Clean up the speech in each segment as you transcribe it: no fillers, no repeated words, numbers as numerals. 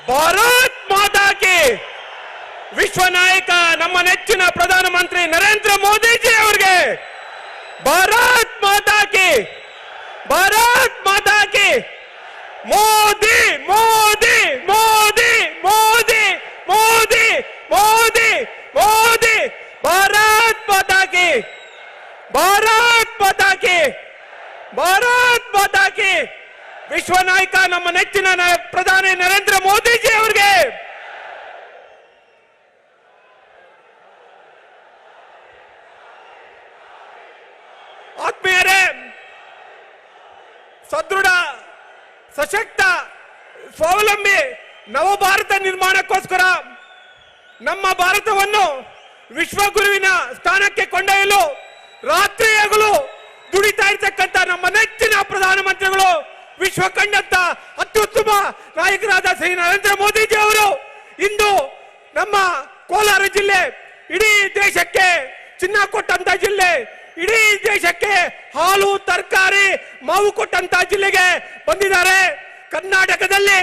ಭಾರತ್ ಮಾತಾ ಕಿ ವಿಶ್ವ ನಾಯಕ ನಮ್ಮ ನೆಚ್ಚಿನ ಪ್ರಧಾನಮಂತ್ರಿ ನರೇಂದ್ರ ಮೋದಿಜಿ ಅವರಿಗೆ ಭಾರತ್ ಮಾತಾ ಕಿ ಭಾರತ್ ಮಾತಾ ಕಿ ಮೋದಿ ಮೋದಿ ಮೋದಿ ಮೋದಿ ಮೋದಿ ಮೋದಿ ಮೋದಿ ಭಾರತ್ ಮಾತಾ ಕಿ ಭಾರತ್ ಮಾತಾ ಕಿ ಭಾರತ್ ಮಾತಾ ಕಿ ವಿಶ್ವ ನಾಯಕ ನಮ್ಮ ನೆಚ್ಚಿನ ಪ್ರಧಾನಿ ನರೇಂದ್ರ ಮೋದಿಜಿ ಅವರಿಗೆ ಆತ್ಮೀಯರೇ, ಸದೃಢ ಸಶಕ್ತ ಸ್ವಾವಲಂಬಿ ನವ ಭಾರತ ನಿರ್ಮಾಣಕ್ಕೋಸ್ಕರ ನಮ್ಮ ಭಾರತವನ್ನು ವಿಶ್ವಗುರುವಿನ ಸ್ಥಾನಕ್ಕೆ ಕೊಂಡೊಯ್ಯಲು ರಾತ್ರಿ ಹಗಲು ದುಡಿತಾ ಇರ್ತಕ್ಕಂಥ ನಮ್ಮ ನೆಚ್ಚಿನ ಪ್ರಧಾನಮಂತ್ರಿಗಳು, ವಿಶ್ವ ಕಂಡಂತ ಅತ್ಯುತ್ತಮ ನಾಯಕರಾದ ಶ್ರೀ ನರೇಂದ್ರ ಮೋದಿಜಿ ಅವರು ಇಂದು ನಮ್ಮ ಕೋಲಾರ ಜಿಲ್ಲೆ ಇಡೀ ದೇಶಕ್ಕೆ ಚಿನ್ನ ಕೊಟ್ಟಂತ ಜಿಲ್ಲೆ, ಇಡೀ ದೇಶಕ್ಕೆ ಹಾಲು ತರಕಾರಿ ಮಾವು ಕೊಟ್ಟಂತ ಜಿಲ್ಲೆಗೆ ಬಂದಿದ್ದಾರೆ. ಕರ್ನಾಟಕದಲ್ಲಿ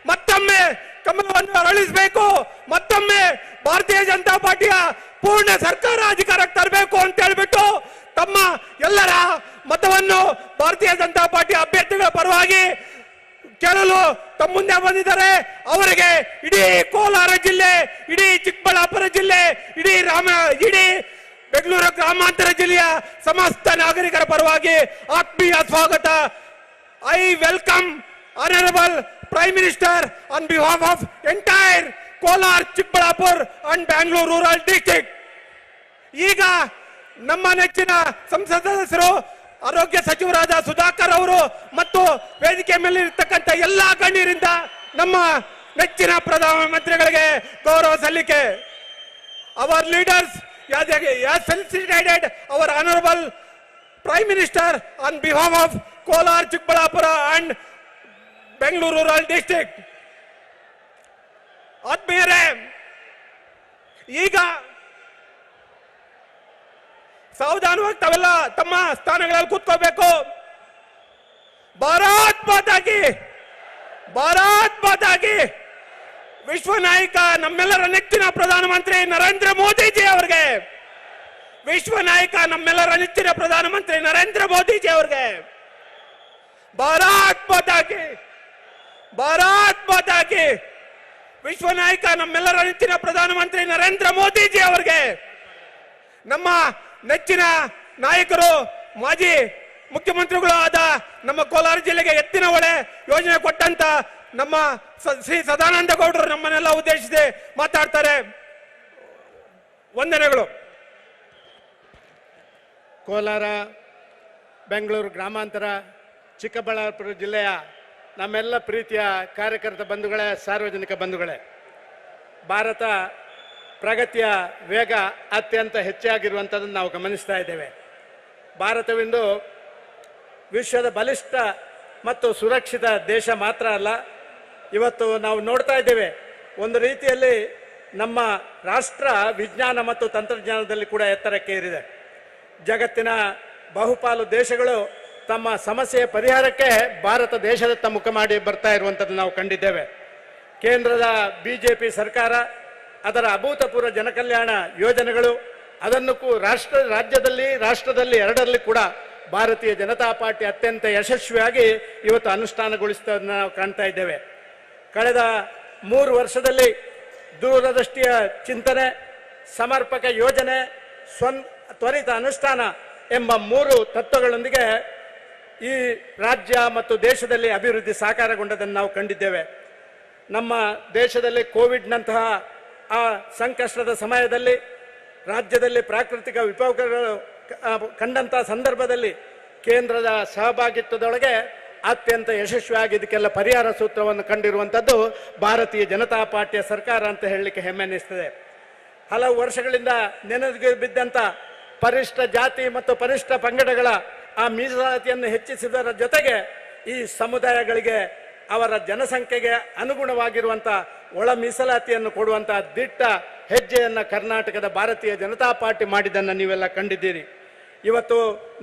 ಮತ್ತೊಮ್ಮೆ ಕಮಲವನ್ನು ಅರಳಿಸಬೇಕು, ಮತ್ತೊಮ್ಮೆ ಭಾರತೀಯ ಜನತಾ ಪಾರ್ಟಿಯ ಪೂರ್ಣ ಸರ್ಕಾರ ಅಧಿಕಾರಕ್ಕೆ ತರಬೇಕು ಅಂತ ಹೇಳ್ಬಿಟ್ಟು ತಮ್ಮ ಎಲ್ಲರ ಮತವನ್ನು ಭಾರತೀಯ ಜನತಾ ಪಾರ್ಟಿ ಅಭ್ಯರ್ಥಿಗಳ ಪರವಾಗಿ ಕೇಳಲು ತಮ್ಮ ಮುಂದೆ ಬಂದಿದ್ದಾರೆ. ಅವರಿಗೆ ಇಡೀ ಕೋಲಾರ ಜಿಲ್ಲೆ, ಇಡೀ ಚಿಕ್ಕಬಳ್ಳಾಪುರ ಜಿಲ್ಲೆ, ಇಡೀ ಬೆಂಗಳೂರು ಗ್ರಾಮಾಂತರ ಜಿಲ್ಲೆಯ ಸಮಸ್ತ ನಾಗರಿಕರ ಪರವಾಗಿ ಆತ್ಮೀಯ ಸ್ವಾಗತ. I welcome honourable prime minister on behalf of entire Kolar, Chikkaballapura and Bangalore rural district. ಈಗ ನಮ್ಮ ನೆಚ್ಚಿನ ಸಂಸತ್ ಸದಸ್ಯರು, ಆರೋಗ್ಯ ಸಚಿವರಾದ ಸುಧಾಕರ್ ಅವರು ಮತ್ತು ವೇದಿಕೆ ಮೇಲೆ ಇರತಕ್ಕಂಥ ಎಲ್ಲಾ ಗಣ್ಯರಿಂದ ನಮ್ಮ ನೆಚ್ಚಿನ ಪ್ರಧಾನಮಂತ್ರಿಗಳಿಗೆ ಗೌರವ ಸಲ್ಲಿಕೆ. Our leaders has felicitated our honorable Prime Minister on behalf of Kolar, Chikbalapura and Bengaluru Rural District. ಆತ್ಮೀಯರೇ, ಈಗ ಸಾವಧಾನವಾಗಿ ತಾವೆಲ್ಲ ತಮ್ಮ ಸ್ಥಾನಗಳಲ್ಲಿ ಕೂತ್ಕೋಬೇಕು. ಭಾರತ್ ಮಾತಾ ಕಿ ಭಾರತ್ ಮಾತಾ ಕಿ ವಿಶ್ವ ನಾಯಕ ನಮ್ಮೆಲ್ಲರ ನೆಚ್ಚಿನ ಪ್ರಧಾನಮಂತ್ರಿ ನರೇಂದ್ರ ಮೋದಿಜಿ ಅವರಿಗೆ, ವಿಶ್ವ ನಾಯಕ ನಮ್ಮೆಲ್ಲರ ನೆಚ್ಚಿನ ಪ್ರಧಾನಮಂತ್ರಿ ನರೇಂದ್ರ ಮೋದಿಜಿ ಅವರಿಗೆ ಭಾರತ್ ಮಾತಾ ಕಿ ಭಾರತ್ ಮಾತಾ ಕಿ ವಿಶ್ವ ನಾಯಕ ನಮ್ಮೆಲ್ಲರ ನೆಚ್ಚಿನ ಪ್ರಧಾನಮಂತ್ರಿ ನರೇಂದ್ರ ಮೋದಿಜಿ ಅವರಿಗೆ, ನಮ್ಮ ನೆಚ್ಚಿನ ನಾಯಕರು ಮಾಜಿ ಮುಖ್ಯಮಂತ್ರಿಗಳು ಆದ ನಮ್ಮ ಕೋಲಾರ ಜಿಲ್ಲೆಗೆ ಎತ್ತಿನ ಹೊಳೆ ಯೋಜನೆ ಕೊಟ್ಟಂತ ನಮ್ಮ ಶ್ರೀ ಸದಾನಂದ ಗೌಡರು ನಮ್ಮನ್ನೆಲ್ಲ ಉದ್ದೇಶಿಸಿ ಮಾತಾಡ್ತಾರೆ. ವಂದನೆಗಳು. ಕೋಲಾರ, ಬೆಂಗಳೂರು ಗ್ರಾಮಾಂತರ, ಚಿಕ್ಕಬಳ್ಳಾಪುರ ಜಿಲ್ಲೆಯ ನಮ್ಮೆಲ್ಲ ಪ್ರೀತಿಯ ಕಾರ್ಯಕರ್ತ ಬಂಧುಗಳೇ, ಸಾರ್ವಜನಿಕ ಬಂಧುಗಳೇ, ಭಾರತ ಪ್ರಗತಿಯ ವೇಗ ಅತ್ಯಂತ ಹೆಚ್ಚಾಗಿರುವಂಥದ್ದನ್ನು ನಾವು ಗಮನಿಸ್ತಾ ಇದ್ದೇವೆ. ಭಾರತವಿಂದು ವಿಶ್ವದ ಬಲಿಷ್ಠ ಮತ್ತು ಸುರಕ್ಷಿತ ದೇಶ ಮಾತ್ರ ಅಲ್ಲ, ಇವತ್ತು ನಾವು ನೋಡ್ತಾ ಇದ್ದೇವೆ ಒಂದು ರೀತಿಯಲ್ಲಿ ನಮ್ಮ ರಾಷ್ಟ್ರ ವಿಜ್ಞಾನ ಮತ್ತು ತಂತ್ರಜ್ಞಾನದಲ್ಲಿ ಕೂಡ ಎತ್ತರಕ್ಕೆ ಏರಿದೆ. ಜಗತ್ತಿನ ಬಹುಪಾಲು ದೇಶಗಳು ತಮ್ಮ ಸಮಸ್ಯೆಯ ಪರಿಹಾರಕ್ಕೆ ಭಾರತ ದೇಶದತ್ತ ಮುಖ ಮಾಡಿ ಬರ್ತಾ ಇರುವಂಥದ್ದು ನಾವು ಕಂಡಿದ್ದೇವೆ. ಕೇಂದ್ರದ ಬಿಜೆಪಿ ಸರ್ಕಾರ ಅದರ ಅಭೂತಪೂರ್ವ ಜನಕಲ್ಯಾಣ ಯೋಜನೆಗಳು, ಅದನ್ನು ರಾಷ್ಟ್ರದಲ್ಲಿ ಎರಡರಲ್ಲಿ ಕೂಡ ಭಾರತೀಯ ಜನತಾ ಪಾರ್ಟಿ ಅತ್ಯಂತ ಯಶಸ್ವಿಯಾಗಿ ಇವತ್ತು ಅನುಷ್ಠಾನಗೊಳಿಸುವುದನ್ನು ನಾವು ಕಾಣ್ತಾ ಇದ್ದೇವೆ. ಕಳೆದ 3 ವರ್ಷದಲ್ಲಿ ದೂರದೃಷ್ಟಿಯ ಚಿಂತನೆ, ಸಮರ್ಪಕ ಯೋಜನೆ, ತ್ವರಿತ ಅನುಷ್ಠಾನ ಎಂಬ 3 ತತ್ವಗಳೊಂದಿಗೆ ಈ ರಾಜ್ಯ ಮತ್ತು ದೇಶದಲ್ಲಿ ಅಭಿವೃದ್ಧಿ ಸಾಕಾರಗೊಂಡದನ್ನು ನಾವು ಕಂಡಿದ್ದೇವೆ. ನಮ್ಮ ದೇಶದಲ್ಲಿ ಕೋವಿಡ್ನಂತಹ ಆ ಸಂಕಷ್ಟದ ಸಮಯದಲ್ಲಿ ರಾಜ್ಯದಲ್ಲಿ ಪ್ರಾಕೃತಿಕ ವಿಪತ್ತುಗಳು ಕಂಡಂತಹ ಸಂದರ್ಭದಲ್ಲಿ ಕೇಂದ್ರದ ಸಹಭಾಗಿತ್ವದೊಳಗೆ ಅತ್ಯಂತ ಯಶಸ್ವಿಯಾಗಿ ಇದಕ್ಕೆಲ್ಲ ಪರಿಹಾರ ಸೂತ್ರವನ್ನು ಕಂಡಿರುವಂಥದ್ದು ಭಾರತೀಯ ಜನತಾ ಪಾರ್ಟಿಯ ಸರ್ಕಾರ ಅಂತ ಹೇಳಲಿಕ್ಕೆ ಹೆಮ್ಮೆ ಅನ್ನಿಸ್ತದೆ. ಹಲವು ವರ್ಷಗಳಿಂದ ನೆನೆದು ಬಿದ್ದಂಥ ಪರಿಷ್ಠ ಜಾತಿ ಮತ್ತು ಪರಿಷ್ಠ ಪಂಗಡಗಳ ಆ ಮೀಸಲಾತಿಯನ್ನು ಹೆಚ್ಚಿಸಿದರ ಜೊತೆಗೆ ಈ ಸಮುದಾಯಗಳಿಗೆ ಅವರ ಜನಸಂಖ್ಯೆಗೆ ಅನುಗುಣವಾಗಿರುವಂಥ ಒಳ ಮೀಸಲಾತಿಯನ್ನು ಕೊಡುವಂಥ ದಿಟ್ಟ ಹೆಜ್ಜೆಯನ್ನು ಕರ್ನಾಟಕದ ಭಾರತೀಯ ಜನತಾ ಪಾರ್ಟಿ ಮಾಡಿದ್ದನ್ನು ನೀವೆಲ್ಲ ಕಂಡಿದ್ದೀರಿ. ಇವತ್ತು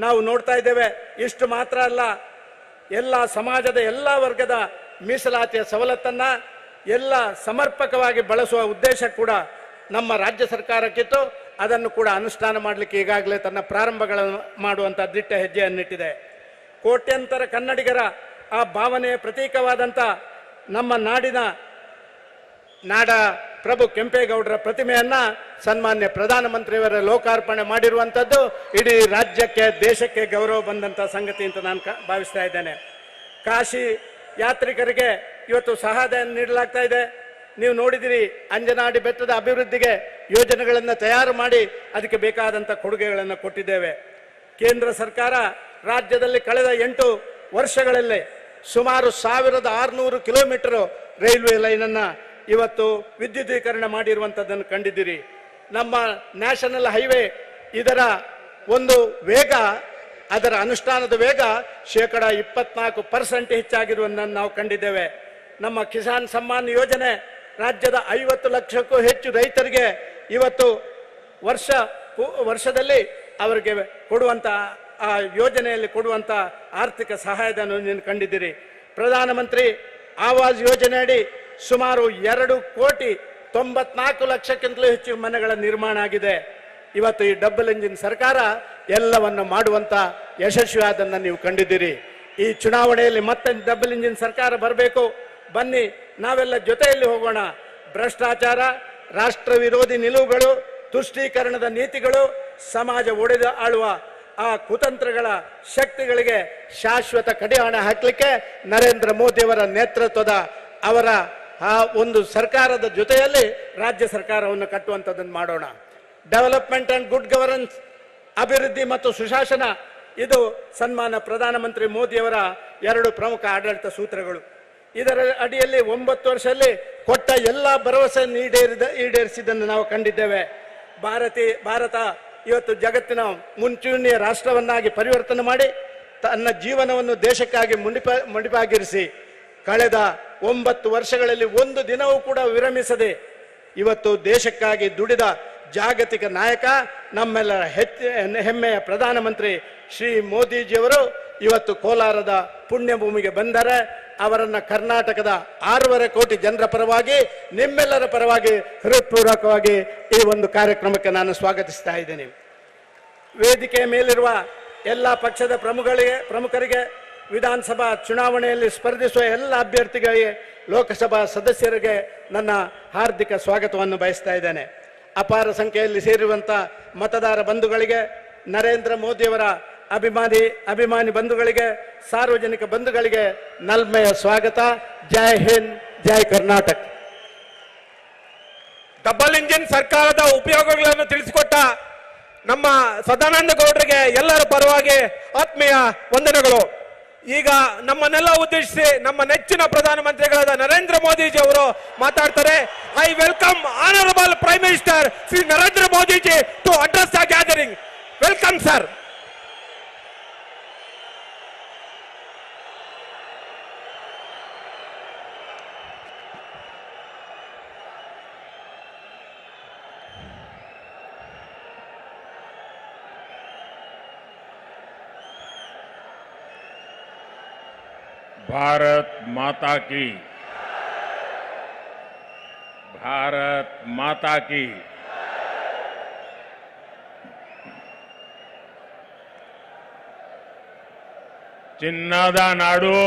ನಾವು ನೋಡ್ತಾ ಇದ್ದೇವೆ. ಇಷ್ಟು ಮಾತ್ರ ಅಲ್ಲ, ಎಲ್ಲ ಸಮಾಜದ ಎಲ್ಲ ವರ್ಗದ ಮೀಸಲಾತಿಯ ಸವಲತ್ತನ್ನು ಎಲ್ಲ ಸಮರ್ಪಕವಾಗಿ ಬಳಸುವ ಉದ್ದೇಶ ಕೂಡ ನಮ್ಮ ರಾಜ್ಯ ಸರ್ಕಾರಕ್ಕಿತ್ತು. ಅದನ್ನು ಕೂಡ ಅನುಷ್ಠಾನ ಮಾಡಲಿಕ್ಕೆ ಈಗಾಗಲೇ ತನ್ನ ಪ್ರಾರಂಭಗಳನ್ನು ಮಾಡುವಂಥ ದಿಟ್ಟ ಹೆಜ್ಜೆಯನ್ನಿಟ್ಟಿದೆ. ಕೋಟ್ಯಂತರ ಕನ್ನಡಿಗರ ಆ ಭಾವನೆಯ ಪ್ರತೀಕವಾದಂಥ ನಮ್ಮ ನಾಡ ಪ್ರಭು ಕೆಂಪೇಗೌಡರ ಪ್ರತಿಮೆಯನ್ನ ಸನ್ಮಾನ್ಯ ಪ್ರಧಾನಮಂತ್ರಿಯವರ ಲೋಕಾರ್ಪಣೆ ಮಾಡಿರುವಂಥದ್ದು ಇಡೀ ರಾಜ್ಯಕ್ಕೆ ದೇಶಕ್ಕೆ ಗೌರವ ಬಂದಂಥ ಸಂಗತಿ ಅಂತ ನಾನು ಭಾವಿಸ್ತಾ ಇದ್ದೇನೆ. ಕಾಶಿ ಯಾತ್ರಿಕರಿಗೆ ಇವತ್ತು ಸಹಾಯ ನೀಡಲಾಗ್ತಾ ಇದೆ. ನೀವು ನೋಡಿದಿರಿ, ಅಂಜನಾಡಿ ಬೆಟ್ಟದ ಅಭಿವೃದ್ಧಿಗೆ ಯೋಜನೆಗಳನ್ನು ತಯಾರು ಮಾಡಿ ಅದಕ್ಕೆ ಬೇಕಾದಂಥ ಕೊಡುಗೆಗಳನ್ನು ಕೊಟ್ಟಿದ್ದೇವೆ. ಕೇಂದ್ರ ಸರ್ಕಾರ ರಾಜ್ಯದಲ್ಲಿ ಕಳೆದ 8 ವರ್ಷಗಳಲ್ಲಿ ಸುಮಾರು 1600 ಕಿಲೋಮೀಟರ್ ರೈಲ್ವೆ ಲೈನನ್ನು ಇವತ್ತು ವಿದ್ಯುದೀಕರಣ ಮಾಡಿರುವಂಥದ್ದನ್ನು ಕಂಡಿದ್ದೀರಿ. ನಮ್ಮ ನ್ಯಾಷನಲ್ ಹೈವೇ ಇದರ ಒಂದು ವೇಗ, ಅದರ ಅನುಷ್ಠಾನದ ವೇಗ 24% ಹೆಚ್ಚಾಗಿರುವುದನ್ನು ನಾವು ಕಂಡಿದ್ದೇವೆ. ನಮ್ಮ ಕಿಸಾನ್ ಸಮ್ಮಾನ್ ಯೋಜನೆ ರಾಜ್ಯದ 50 ಲಕ್ಷಕ್ಕೂ ಹೆಚ್ಚು ರೈತರಿಗೆ ಇವತ್ತು ವರ್ಷದಲ್ಲಿ ಅವರಿಗೆ ಕೊಡುವಂಥ ಆ ಯೋಜನೆಯಲ್ಲಿ ಕೊಡುವಂಥ ಆರ್ಥಿಕ ಸಹಾಯಧನವನ್ನು ಕಂಡಿದ್ದೀರಿ. ಪ್ರಧಾನಮಂತ್ರಿ ಆವಾಸ್ ಯೋಜನೆ ಅಡಿ ಸುಮಾರು 2,94,00,000ಕ್ಕಿಂತಲೂ ಹೆಚ್ಚು ಮನೆಗಳ ನಿರ್ಮಾಣ ಆಗಿದೆ. ಇವತ್ತು ಈ ಡಬಲ್ ಇಂಜಿನ್ ಸರ್ಕಾರ ಎಲ್ಲವನ್ನು ಮಾಡುವಂಥ ಯಶಸ್ವಿಯಾದನ್ನು ನೀವು ಕಂಡಿದ್ದೀರಿ. ಈ ಚುನಾವಣೆಯಲ್ಲಿ ಮತ್ತೆ ಡಬಲ್ ಇಂಜಿನ್ ಸರ್ಕಾರ ಬರಬೇಕು. ಬನ್ನಿ, ನಾವೆಲ್ಲ ಜೊತೆಯಲ್ಲಿ ಹೋಗೋಣ. ಭ್ರಷ್ಟಾಚಾರ, ರಾಷ್ಟ್ರ ವಿರೋಧಿ ನಿಲುವುಗಳು, ತುಷ್ಟೀಕರಣದ ನೀತಿಗಳು, ಸಮಾಜ ಒಡೆದು ಆಳುವ ಆ ಕುತಂತ್ರಗಳ ಶಕ್ತಿಗಳಿಗೆ ಶಾಶ್ವತ ಕಡಿವಾಣ ಹಾಕಲಿಕ್ಕೆ ನರೇಂದ್ರ ಮೋದಿಯವರ ನೇತೃತ್ವದ ಅವರ ಆ ಒಂದು ಸರ್ಕಾರದ ಜೊತೆಯಲ್ಲಿ ರಾಜ್ಯ ಸರ್ಕಾರವನ್ನು ಕಟ್ಟುವಂಥದ್ದನ್ನು ಮಾಡೋಣ. ಡೆವಲಪ್ಮೆಂಟ್ ಅಂಡ್ ಗುಡ್ ಗವರ್ನೆನ್ಸ್, ಅಭಿವೃದ್ಧಿ ಮತ್ತು ಸುಶಾಸನ, ಇದು ಸನ್ಮಾನ ಪ್ರಧಾನಮಂತ್ರಿ ಮೋದಿಯವರ 2 ಪ್ರಮುಖ ಆಡಳಿತ ಸೂತ್ರಗಳು. ಇದರ ಅಡಿಯಲ್ಲಿ 9 ವರ್ಷದಲ್ಲಿ ಕೊಟ್ಟ ಎಲ್ಲ ಭರವಸೆಯನ್ನು ಈಡೇರಿಸಿದ್ದನ್ನು ನಾವು ಕಂಡಿದ್ದೇವೆ. ಭಾರತ ಇವತ್ತು ಜಗತ್ತಿನ ಮುಂಚೂಣಿಯ ರಾಷ್ಟ್ರವನ್ನಾಗಿ ಪರಿವರ್ತನೆ ಮಾಡಿ ತನ್ನ ಜೀವನವನ್ನು ದೇಶಕ್ಕಾಗಿ ಮುಡಿಪಾಗಿರಿಸಿ ಕಳೆದ 9 ವರ್ಷಗಳಲ್ಲಿ ಒಂದು ದಿನವೂ ಕೂಡ ವಿರಮಿಸದೆ ಇವತ್ತು ದೇಶಕ್ಕಾಗಿ ದುಡಿದ ಜಾಗತಿಕ ನಾಯಕ, ನಮ್ಮೆಲ್ಲರ ಹೆಮ್ಮೆಯ ಪ್ರಧಾನಮಂತ್ರಿ ಶ್ರೀ ಮೋದಿಜಿಯವರು ಇವತ್ತು ಕೋಲಾರದ ಪುಣ್ಯ ಭೂಮಿಗೆ ಬಂದರೆ ಅವರನ್ನ ಕರ್ನಾಟಕದ 6.5 ಕೋಟಿ ಜನರ ಪರವಾಗಿ, ನಿಮ್ಮೆಲ್ಲರ ಪರವಾಗಿ ಹೃತ್ಪೂರ್ವಕವಾಗಿ ಈ ಒಂದು ಕಾರ್ಯಕ್ರಮಕ್ಕೆ ನಾನು ಸ್ವಾಗತಿಸ್ತಾ ಇದ್ದೇನೆ. ವೇದಿಕೆಯ ಮೇಲಿರುವ ಎಲ್ಲ ಪಕ್ಷದ ಪ್ರಮುಖರಿಗೆ, ವಿಧಾನಸಭಾ ಚುನಾವಣೆಯಲ್ಲಿ ಸ್ಪರ್ಧಿಸುವ ಎಲ್ಲ ಅಭ್ಯರ್ಥಿಗಳಿಗೆ, ಲೋಕಸಭಾ ಸದಸ್ಯರಿಗೆ ನನ್ನ ಹಾರ್ದಿಕ ಸ್ವಾಗತವನ್ನು ಬಯಸ್ತಾ ಇದ್ದೇನೆ. ಅಪಾರ ಸಂಖ್ಯೆಯಲ್ಲಿ ಸೇರಿರುವಂಥ ಮತದಾರ ಬಂಧುಗಳಿಗೆ, ನರೇಂದ್ರ ಮೋದಿಯವರ ಅಭಿಮಾನಿ ಬಂಧುಗಳಿಗೆ, ಸಾರ್ವಜನಿಕ ಬಂಧುಗಳಿಗೆ ನಲ್ಮೆಯ ಸ್ವಾಗತ. ಜೈ ಹಿಂದ್, ಜೈ ಕರ್ನಾಟಕ. ಡಬಲ್ ಇಂಜಿನ್ ಸರ್ಕಾರದ ಉಪಯೋಗಗಳನ್ನು ತಿಳಿಸಿಕೊಟ್ಟ ನಮ್ಮ ಸದಾನಂದ ಗೌಡರಿಗೆ ಎಲ್ಲರ ಪರವಾಗಿ ಆತ್ಮೀಯ ವಂದನೆಗಳು. ಈಗ ನಮ್ಮನ್ನೆಲ್ಲ ಉದ್ದೇಶಿಸಿ ನಮ್ಮ ನೆಚ್ಚಿನ ಪ್ರಧಾನಮಂತ್ರಿಗಳಾದ ನರೇಂದ್ರ ಮೋದಿಜಿ ಅವರು ಮಾತಾಡ್ತಾರೆ. I welcome honourable prime minister Shri Narendra Modiji to address the gathering. Welcome sir. Bharat Mata की, भारत माता की। ಚಿನ್ನದ ನಾಡು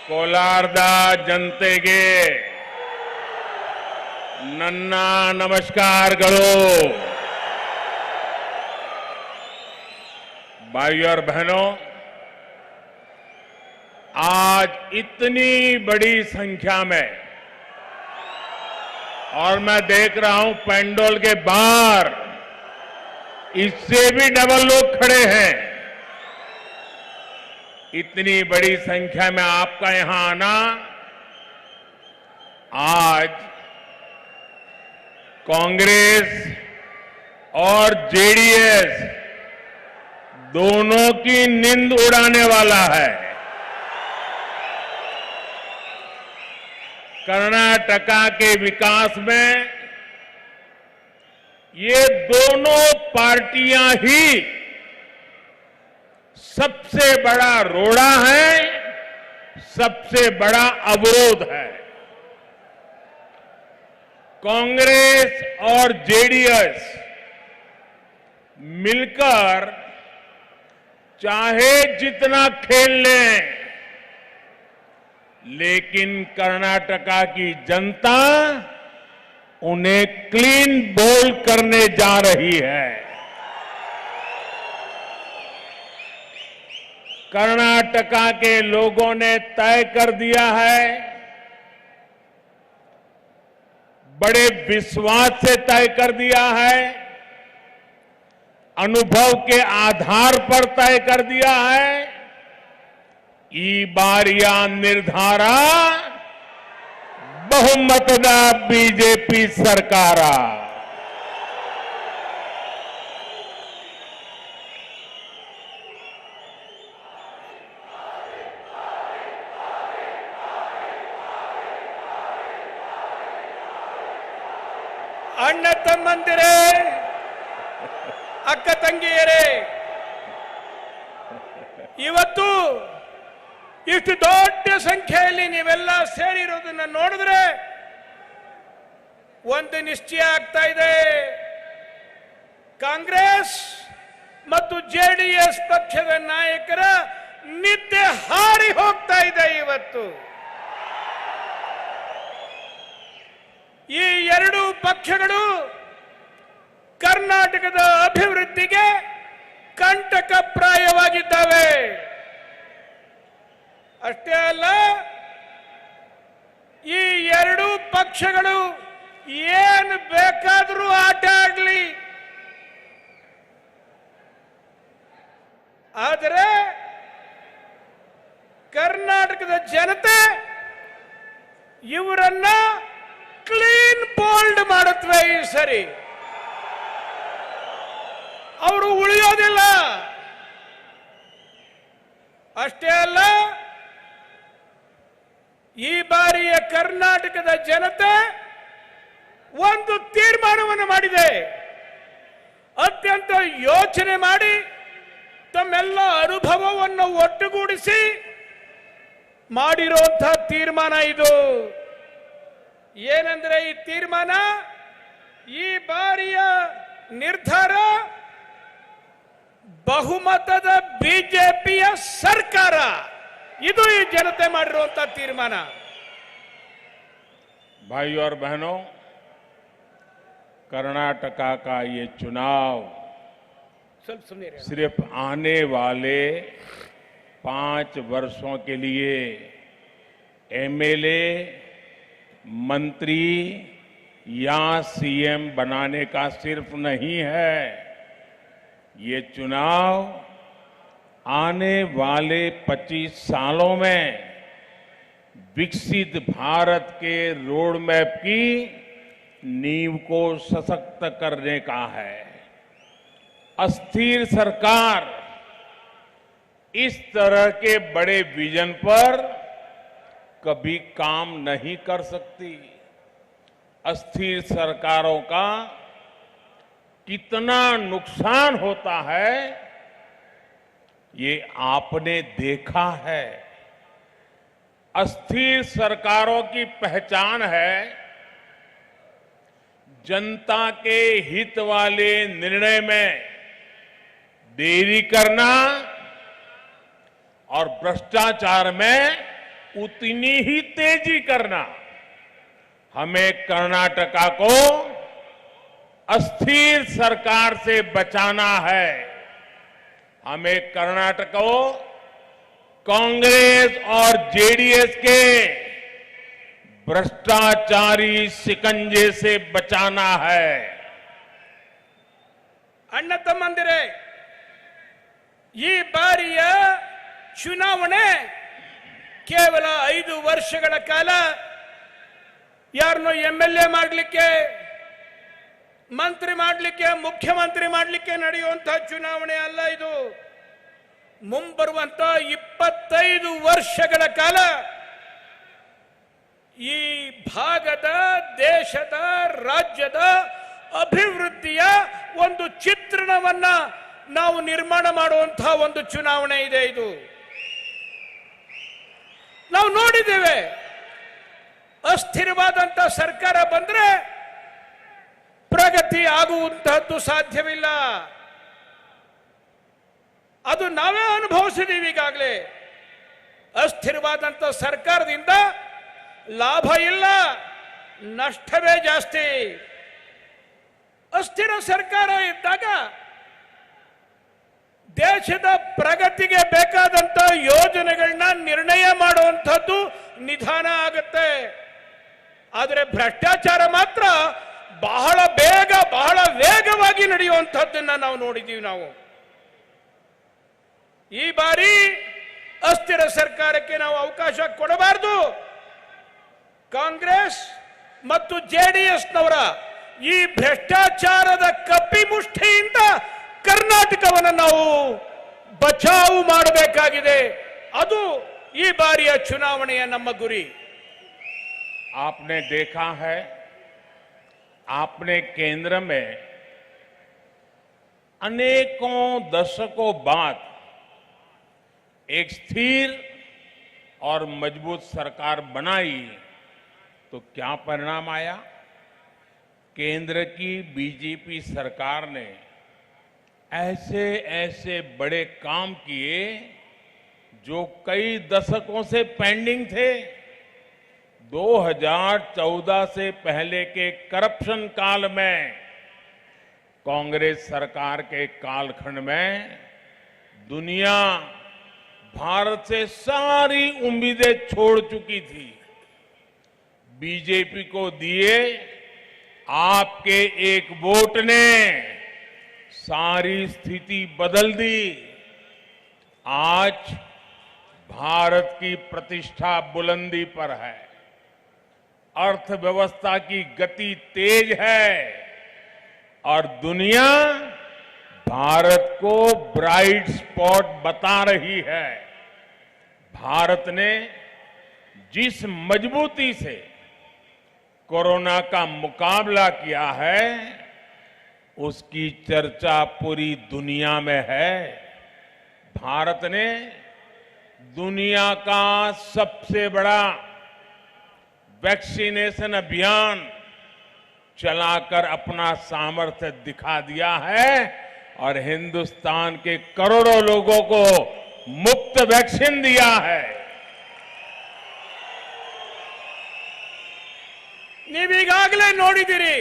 ಕೋಲಾರದ ಜನತೆಗೆ ನನ್ನ ನಮಸ್ಕಾರಗಳು. भाइयों और बहनों, आज इतनी बड़ी संख्या में, और मैं देख रहा हूं पेंडोल के बाहर इससे भी डबल लोग खड़े हैं. इतनी बड़ी संख्या में आपका यहां आना आज कांग्रेस और जेडीएस दोनों की नींद उड़ाने वाला है. कर्नाटका के विकास में ये दोनों पार्टियां ही सबसे बड़ा रोड़ा है, सबसे बड़ा अवरोध है। कांग्रेस और जेडीएस मिलकर चाहे जितना खेल लें, लेकिन कर्नाटका की जनता उन्हें क्लीन बोल्ड करने जा रही है। कर्नाटका के लोगों ने तय कर दिया है, बड़े विश्वास से तय कर दिया है, अनुभव के आधार पर तय कर दिया है। ई बारिया निर्धारा बहुमतದ बीजेपी सरकार। ಅಣ್ಣ ತಮ್ಮಂದಿರೇ, ಅಕ್ಕ ತಂಗಿಯರೇ, ಇವತ್ತು ಇಷ್ಟು ದೊಡ್ಡ ಸಂಖ್ಯೆಯಲ್ಲಿ ನೀವೆಲ್ಲ ಸೇರಿರೋದನ್ನ ನೋಡಿದ್ರೆ ಒಂದು ನಿಶ್ಚಯ ಆಗ್ತಾ ಇದೆ, ಕಾಂಗ್ರೆಸ್ ಮತ್ತು ಜೆಡಿಎಸ್ ಪಕ್ಷದ ನಾಯಕರ ನಿದ್ದೆ ಹಾರಿ ಹೋಗ್ತಾ ಇದೆ ಇವತ್ತು. ಈ ಎರಡು ಪಕ್ಷಗಳು ಕರ್ನಾಟಕದ ಅಭಿವೃದ್ಧಿಗೆ ಕಂಟಕಪ್ರಾಯವಾಗಿದ್ದಾವೆ. ಅಷ್ಟೇ ಅಲ್ಲ, ಈ ಎರಡು ಪಕ್ಷಗಳು ಏನು ಬೇಕಾದರೂ ಆಟ ಆಡಲಿ, ಆದರೆ ಕರ್ನಾಟಕದ ಜನತೆ ಇವರನ್ನ ಕ್ಲೀನ್ ಬೋಲ್ಡ್ ಮಾಡುತ್ತವೆ. ಈ ಸರಿ ಅವರು ಉಳಿಯೋದಿಲ್ಲ. ಅಷ್ಟೇ ಅಲ್ಲ, ಈ ಬಾರಿಯ ಕರ್ನಾಟಕದ ಜನತೆ ಒಂದು ತೀರ್ಮಾನವನ್ನು ಮಾಡಿದೆ. ಅತ್ಯಂತ ಯೋಚನೆ ಮಾಡಿ ತಮ್ಮೆಲ್ಲ ಅನುಭವವನ್ನು ಒಟ್ಟುಗೂಡಿಸಿ ಮಾಡಿರುವಂತಹ ತೀರ್ಮಾನ ಇದು. ಏನಂದ್ರೆ ಈ ತೀರ್ಮಾನ, ಈ ಬಾರಿಯ ನಿರ್ಧಾರ ಬಹುಮತದ ಬಿಜೆಪಿಯ ಸರ್ಕಾರ, ಇದು ಈ ಜನತೆ ಮಾಡಿರುವಂತಹ ತೀರ್ಮಾನ. भाइयों और बहनों, कर्नाटका का ये चुनाव ಸ್ವಲ್ಪ ಸುಮ್ಮನೆ सिर्फ आने वाले 5 वर्षों के लिए एमएलए, मंत्री या सीएम बनाने का सिर्फ नहीं है। ये चुनाव आने वाले 25 सालों में विकसित भारत के रोड मैप की नींव को सशक्त करने का है। अस्थिर सरकार इस तरह के बड़े विजन पर कभी काम नहीं कर सकती। अस्थिर सरकारों का कितना नुकसान होता है, ये आपने देखा है। अस्थिर सरकारों की पहचान है जनता के हित वाले निर्णय में देरी करना और भ्रष्टाचार में उतनी ही तेजी करना। हमें कर्नाटका को अस्थिर सरकार से बचाना है। हमें कर्नाटक को कांग्रेस और जेडीएस के भ्रष्टाचारी शिकंजे से बचाना है। ಅಣ್ಣ ತಮ್ಮಂದಿರೇ, ಈ ಬಾರಿಯ ಚುನಾವಣೆ ಕೇವಲ 5 ವರ್ಷಗಳ ಕಾಲ ಯಾರನ್ನೋ ಎಂಎಲ್ಎ ಮಾಡಲಿಕ್ಕೆ, ಮಂತ್ರಿ ಮಾಡಲಿಕ್ಕೆ, ಮುಖ್ಯಮಂತ್ರಿ ಮಾಡಲಿಕ್ಕೆ ನಡೆಯುವಂತಹ ಚುನಾವಣೆ ಅಲ್ಲ. ಇದು ಮುಂಬರುವಂತಹ 25 ವರ್ಷಗಳ ಕಾಲ ಈ ಭಾಗದ, ದೇಶದ, ರಾಜ್ಯದ ಅಭಿವೃದ್ಧಿಯ ಒಂದು ಚಿತ್ರಣವನ್ನ ನಾವು ನಿರ್ಮಾಣ ಮಾಡುವಂತಹ ಒಂದು ಚುನಾವಣೆ ಇದೆ. ಇದು ನಾವು ಅಸ್ಥಿರವಾದಂತ ಸರ್ಕಾರ ಬಂದ್ರೆ ಪ್ರಗತಿ ಆಗುವಂತಹದ್ದು ಸಾಧ್ಯವಿಲ್ಲ. ಅದು ನಾವೇ ಅನುಭವಿಸಿದೀವಿ ಈಗಾಗಲೇ. ಅಸ್ಥಿರವಾದಂತ ಸರ್ಕಾರದಿಂದ ಲಾಭ ಇಲ್ಲ, ನಷ್ಟವೇ ಜಾಸ್ತಿ. ಅಸ್ಥಿರ ಸರ್ಕಾರ ಇದ್ದಾಗ ದೇಶದ ಪ್ರಗತಿಗೆ ಬೇಕಾದಂತ ಯೋಜನೆಗಳನ್ನ ನಿರ್ಣಯ ಮಾಡುವಂಥದ್ದು ನಿಧಾನ ಆಗುತ್ತೆ. ಆದರೆ ಭ್ರಷ್ಟಾಚಾರ ಮಾತ್ರ ಬಹಳ ಬೇಗ, ಬಹಳ ವೇಗವಾಗಿ ನಡೆಯುವಂಥದ್ದನ್ನ ನಾವು ನೋಡಿದ್ದೀವಿ. ನಾವು ಈ ಬಾರಿ ಅಸ್ಥಿರ ಸರ್ಕಾರಕ್ಕೆ ನಾವು ಅವಕಾಶ ಕೊಡಬಾರದು. ಕಾಂಗ್ರೆಸ್ ಮತ್ತು ಜೆಡಿಎಸ್ನವರ ಈ ಭ್ರಷ್ಟಾಚಾರದ ಕಪಿಮುಷ್ಟಿಯಿಂದ ಕರ್ನಾಟಕವನ್ನು ನಾವು ಬಚಾವು ಮಾಡಬೇಕಾಗಿದೆ. ಅದು ಈ ಬಾರಿಯ ಚುನಾವಣೆಯ ನಮ್ಮ ಗುರಿ. आपने देखा है, आपने केंद्र में अनेकों दशकों बाद एक स्थिर और मजबूत सरकार बनाई, तो क्या परिणाम आया? केंद्र की बीजेपी सरकार ने ऐसे ऐसे बड़े काम किए जो कई दशकों से पेंडिंग थे। 2014 से पहले के करप्शन काल में, कांग्रेस सरकार के कालखंड में दुनिया भारत से सारी उम्मीदें छोड़ चुकी थी। बीजेपी को दिए आपके एक वोट ने सारी स्थिति बदल दी। आज भारत की प्रतिष्ठा बुलंदी पर है, अर्थव्यवस्था की गति तेज है और दुनिया भारत को ब्राइट स्पॉट बता रही है। भारत ने जिस मजबूती से कोरोना का मुकाबला किया है, उसकी चर्चा पूरी दुनिया में है। भारत ने दुनिया का सबसे बड़ा वैक्सीनेशन अभियान चलाकर अपना सामर्थ्य दिखा दिया है और हिंदुस्तान के करोड़ों लोगों को मुफ्त वैक्सीन दिया है। ನೀವೀಗಾಗಲೇ ನೋಡಿದಿರಿ,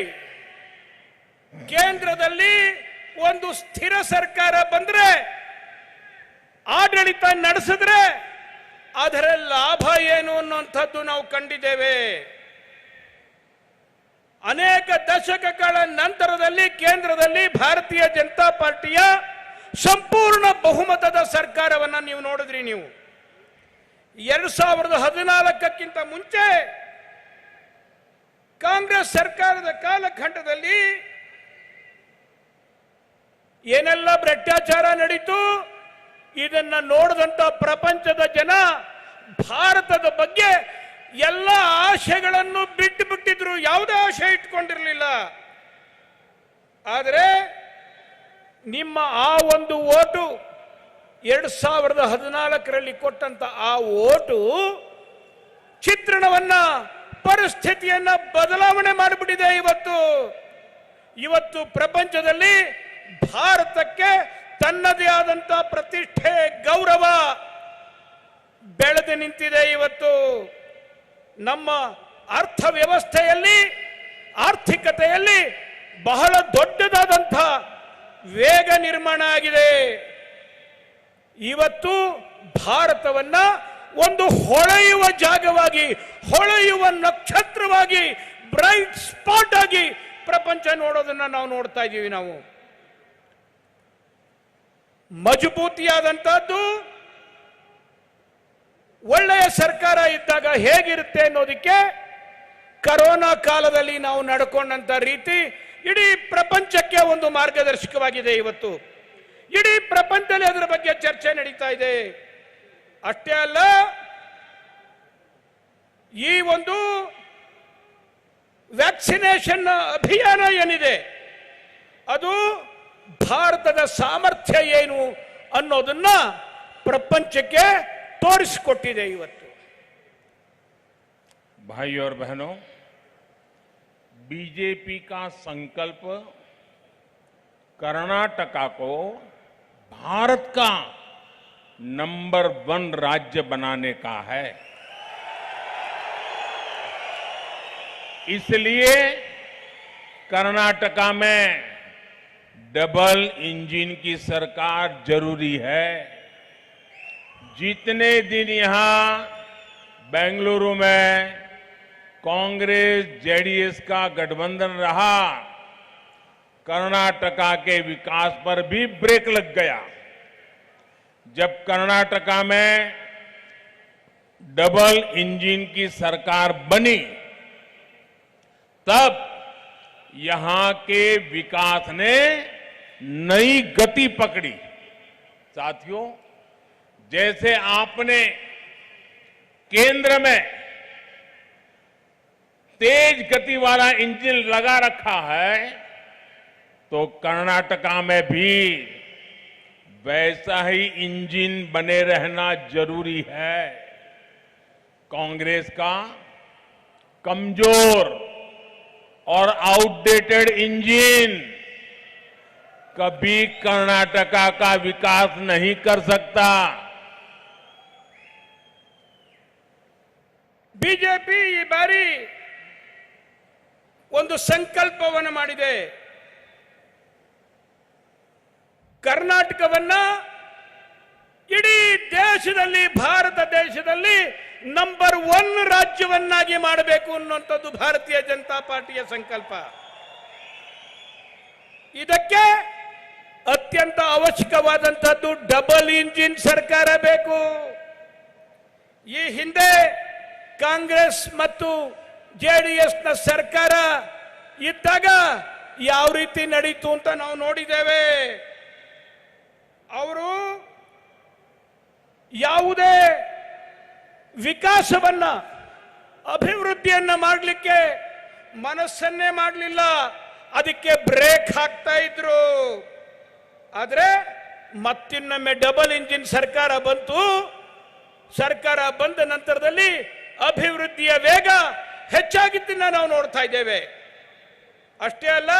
ಕೇಂದ್ರದಲ್ಲಿ ಒಂದು ಸ್ಥಿರ ಸರ್ಕಾರ ಬಂದ್ರೆ, ಆಡಳಿತ ನಡೆಸಿದ್ರೆ ಅದರ ಲಾಭ ಏನು ಅನ್ನುವಂಥದ್ದು ನಾವು ಕಂಡಿದ್ದೇವೆ. ಅನೇಕ ದಶಕಗಳ ನಂತರದಲ್ಲಿ ಕೇಂದ್ರದಲ್ಲಿ ಭಾರತೀಯ ಜನತಾ ಪಾರ್ಟಿಯ ಸಂಪೂರ್ಣ ಬಹುಮತದ ಸರ್ಕಾರವನ್ನ ನೀವು ನೋಡಿದ್ರಿ. ನೀವು 2014ಕ್ಕಿಂತ ಮುಂಚೆ ಕಾಂಗ್ರೆಸ್ ಸರ್ಕಾರದ ಕಾಲಖಂಡದಲ್ಲಿ ಏನೆಲ್ಲ ಭ್ರಷ್ಟಾಚಾರ ನಡೀತು, ಇದನ್ನ ನೋಡಿದಂತ ಪ್ರಪಂಚದ ಜನ ಭಾರತದ ಬಗ್ಗೆ ಎಲ್ಲ ಆಶೆಗಳನ್ನು ಬಿಟ್ಟು ಬಿಟ್ಟಿದ್ರು, ಯಾವುದೇ ಆಶೆ ಇಟ್ಕೊಂಡಿರಲಿಲ್ಲ. ಆದರೆ ನಿಮ್ಮ ಆ ಒಂದು ಓಟು 2014ರಲ್ಲಿ ಕೊಟ್ಟಂತ ಆ ಓಟು ಚಿತ್ರಣವನ್ನ, ಪರಿಸ್ಥಿತಿಯನ್ನ ಬದಲಾವಣೆ ಮಾಡಿಬಿಟ್ಟಿದೆ. ಇವತ್ತು ಪ್ರಪಂಚದಲ್ಲಿ ಭಾರತಕ್ಕೆ ತನ್ನದೇ ಆದಂತ ಪ್ರತಿಷ್ಠೆ, ಗೌರವ ಬೆಳೆದು ನಿಂತಿದೆ. ಇವತ್ತು ನಮ್ಮ ಅರ್ಥವ್ಯವಸ್ಥೆಯಲ್ಲಿ, ಆರ್ಥಿಕತೆಯಲ್ಲಿ ಬಹಳ ದೊಡ್ಡದಾದಂಥ ವೇಗ ನಿರ್ಮಾಣ ಆಗಿದೆ. ಇವತ್ತು ಭಾರತವನ್ನ ಒಂದು ಹೊಳೆಯುವ ಜಾಗವಾಗಿ, ಹೊಳೆಯುವ ನಕ್ಷತ್ರವಾಗಿ, ಬ್ರೈಟ್ ಸ್ಪಾಟ್ ಆಗಿ ಪ್ರಪಂಚ ನೋಡೋದನ್ನ ನಾವು ನೋಡ್ತಾ ಇದ್ದೀವಿ. ನಾವು ಮಜಬೂತಿಯಾದಂತಹದ್ದು ಒಳ್ಳೆಯ ಸರ್ಕಾರ ಇದ್ದಾಗ ಹೇಗಿರುತ್ತೆ ಅನ್ನೋದಕ್ಕೆ ಕರೋನಾ ಕಾಲದಲ್ಲಿ ನಾವು ನಡ್ಕೊಂಡಂತ ರೀತಿ ಇಡೀ ಪ್ರಪಂಚಕ್ಕೆ ಒಂದು ಮಾರ್ಗದರ್ಶಕವಾಗಿದೆ. ಇವತ್ತು ಇಡೀ ಪ್ರಪಂಚದಲ್ಲಿ ಅದರ ಬಗ್ಗೆ ಚರ್ಚೆ ನಡೀತಾ ಇದೆ. ಅಷ್ಟೇ ಅಲ್ಲ, ಈ ಒಂದು ವ್ಯಾಕ್ಸಿನೇಷನ್ ಅಭಿಯಾನ ಏನಿದೆ ಅದು ಭಾರತದ ಸಾಮರ್ಥ್ಯ ಏನು ಅನ್ನೋದನ್ನ ಪ್ರಪಂಚಕ್ಕೆ ತೋರಿಸಿಕೊಟ್ಟಿದೆ. ಇವತ್ತು भाई और बहनों, बीजेपी का संकल्प कर्नाटका को भारत का नंबर 1 राज्य बनाने का है। इसलिए कर्नाटका में डबल इंजन की सरकार जरूरी है। जितने दिन यहां बेंगलुरु में कांग्रेस जेडीएस का गठबंधन रहा, कर्नाटका के विकास पर भी ब्रेक लग गया। जब कर्नाटका में डबल इंजन की सरकार बनी, तब यहां के विकास ने नई गति पकड़ी। साथियों, जैसे आपने केंद्र में तेज गति वाला इंजन लगा रखा है, तो कर्नाटका में भी वैसा ही इंजन बने रहना जरूरी है। कांग्रेस का कमजोर और आउटडेटेड इंजन कभी कर्नाटका का विकास नहीं कर सकता। ಬಿಜೆಪಿ ಈ ಬಾರಿ ಒಂದು ಸಂಕಲ್ಪವನ್ನು ಮಾಡಿದೆ. ಕರ್ನಾಟಕವನ್ನ ಇಡೀ ದೇಶದಲ್ಲಿ, ಭಾರತ ದೇಶದಲ್ಲಿ ನಂಬರ್ 1 ರಾಜ್ಯವನ್ನಾಗಿ ಮಾಡಬೇಕು ಅನ್ನುವಂಥದ್ದು ಭಾರತೀಯ ಜನತಾ ಪಾರ್ಟಿಯ ಸಂಕಲ್ಪ. ಇದಕ್ಕೆ ಅತ್ಯಂತ ಅವಶ್ಯಕವಾದಂತದ್ದು ಡಬಲ್ ಇಂಜಿನ್ ಸರ್ಕಾರ ಬೇಕು. ಈ ಹಿಂದೆ ಕಾಂಗ್ರೆಸ್ ಮತ್ತು ಜೆಡಿಎಸ್ ನ ಸರ್ಕಾರ ಇದ್ದಾಗ ಯಾವ ರೀತಿ ನಡೀತು ಅಂತ ನಾವು ನೋಡಿದ್ದೇವೆ. ಅವರು ಯಾವುದೇ ವಿಕಾಸವನ್ನ, ಅಭಿವೃದ್ಧಿಯನ್ನ ಮಾಡಲಿಕ್ಕೆ ಮನಸ್ಸನ್ನೇ ಮಾಡಲಿಲ್ಲ. ಅದಕ್ಕೆ ಬ್ರೇಕ್ ಹಾಕ್ತಾ ಇದ್ರು. ಆದ್ರೆ ಮತ್ತಿನ್ನೊಮ್ಮೆ ಡಬಲ್ ಇಂಜಿನ್ ಸರ್ಕಾರ ಬಂತು. ಸರ್ಕಾರ ಬಂದ ನಂತರದಲ್ಲಿ ಅಭಿವೃದ್ಧಿಯ ವೇಗ ಹೆಚ್ಚಾಗಿದ್ದನ್ನ ನಾವು ನೋಡ್ತಾ ಇದ್ದೇವೆ. ಅಷ್ಟೇ ಅಲ್ಲ,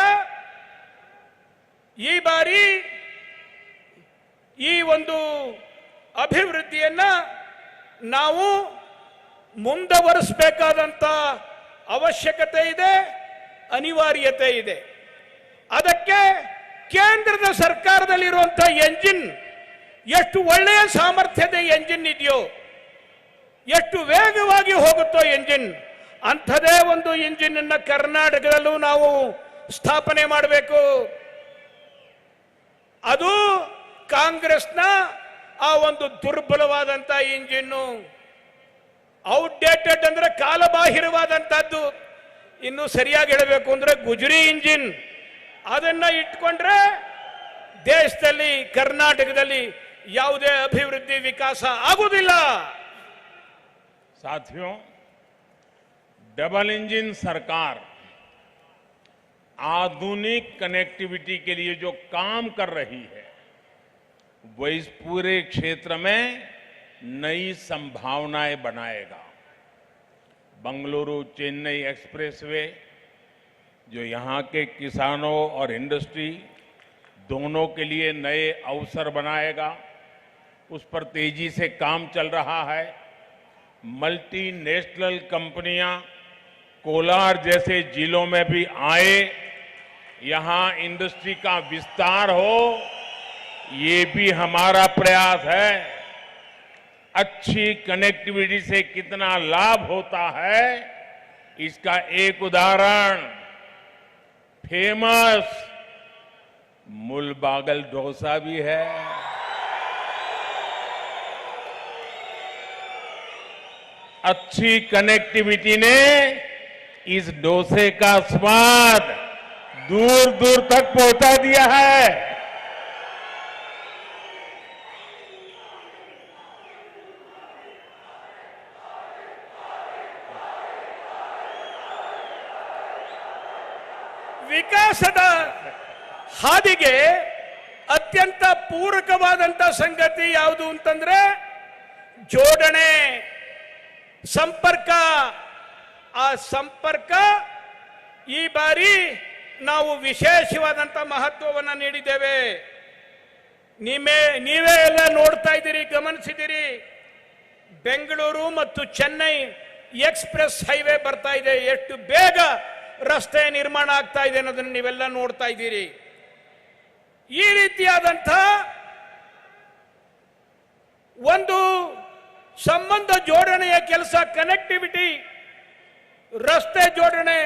ಈ ಬಾರಿ ಈ ಒಂದು ಅಭಿವೃದ್ಧಿಯನ್ನ ನಾವು ಮುಂದುವರಿಸಬೇಕಾದಂತ ಅವಶ್ಯಕತೆ ಇದೆ, ಅನಿವಾರ್ಯತೆ ಇದೆ. ಅದಕ್ಕೆ ಕೇಂದ್ರದ ಸರ್ಕಾರದಲ್ಲಿರುವಂತಹ ಎಂಜಿನ್ ಎಷ್ಟು ಒಳ್ಳೆಯ ಸಾಮರ್ಥ್ಯದ ಎಂಜಿನ್ ಇದೆಯೋ, ಎಷ್ಟು ವೇಗವಾಗಿ ಹೋಗುತ್ತೋ ಎಂಜಿನ್, ಅಂಥದೇ ಒಂದು ಇಂಜಿನ್ ಅನ್ನ ಕರ್ನಾಟಕದಲ್ಲೂ ನಾವು ಸ್ಥಾಪನೆ ಮಾಡಬೇಕು. ಅದು ಕಾಂಗ್ರೆಸ್ನ ಆ ಒಂದು ದುರ್ಬಲವಾದಂತ ಇಂಜಿನ್ನು, ಔಟ್ಡೇಟೆಡ್ ಅಂದ್ರೆ ಕಾಲಬಾಹಿರವಾದಂತಹದ್ದು. ಇನ್ನು ಸರಿಯಾಗಿ ಹೇಳಬೇಕು ಅಂದ್ರೆ ಗುಜರಿ ಇಂಜಿನ್. ಅದನ್ನ ಇಟ್ಕೊಂಡ್ರೆ ದೇಶದಲ್ಲಿ, ಕರ್ನಾಟಕದಲ್ಲಿ ಯಾವುದೇ ಅಭಿವೃದ್ಧಿ ವಿಕಾಸ ಆಗುವುದಿಲ್ಲ. साथियों, डबल इंजन सरकार आधुनिक कनेक्टिविटी के लिए जो काम कर रही है, वो इस पूरे क्षेत्र में नई संभावनाएं बनाएगा। बंगलुरु चेन्नई एक्सप्रेसवे जो यहाँ के किसानों और इंडस्ट्री दोनों के लिए नए अवसर बनाएगा, उस पर तेजी से काम चल रहा है। मल्टीनेशनल कंपनियां कोलार जैसे जिलों में भी आए, यहां इंडस्ट्री का विस्तार हो, ये भी हमारा प्रयास है। अच्छी कनेक्टिविटी से कितना लाभ होता है, इसका एक उदाहरण फेमस मुलबागल डोसा भी है। अच्छी कनेक्टिविटी ने इस डोसे का स्वाद दूर दूर तक पहुंचा दिया है। ವಿಕಾಸದ ಹಾದಿಗೆ ಅತ್ಯಂತ ಪೂರಕವಾದಂತ ಸಂಗತಿ ಯಾವುದು ಅಂತಂದ್ರೆ ಜೋಡಣೆ, ಸಂಪರ್ಕ. ಆ ಸಂಪರ್ಕ ಈ ಬಾರಿ ನಾವು ವಿಶೇಷವಾದಂತ ಮಹತ್ವವನ್ನು ನೀಡಿದ್ದೇವೆ. ನೀವೇ ಎಲ್ಲ ನೋಡ್ತಾ ಇದ್ದೀರಿ, ಗಮನಿಸಿದಿರಿ. ಬೆಂಗಳೂರು ಮತ್ತು ಚೆನ್ನೈ ಎಕ್ಸ್ಪ್ರೆಸ್ ಹೈವೇ ಬರ್ತಾ ಇದೆ, ಎಷ್ಟು ಬೇಗ ರಸ್ತೆ ನಿರ್ಮಾಣ ಆಗ್ತಾ ಇದೆ ಅನ್ನೋದನ್ನು ನೀವೆಲ್ಲ ನೋಡ್ತಾ ಇದ್ದೀರಿ. ಈ ರೀತಿಯಾದಂಥ ಒಂದು ಸಂಬಂಧ ಜೋಡಣೆಯ ಕೆಲಸ, ಕನೆಕ್ಟಿವಿಟಿ, ರಸ್ತೆ ಜೋಡಣೆ,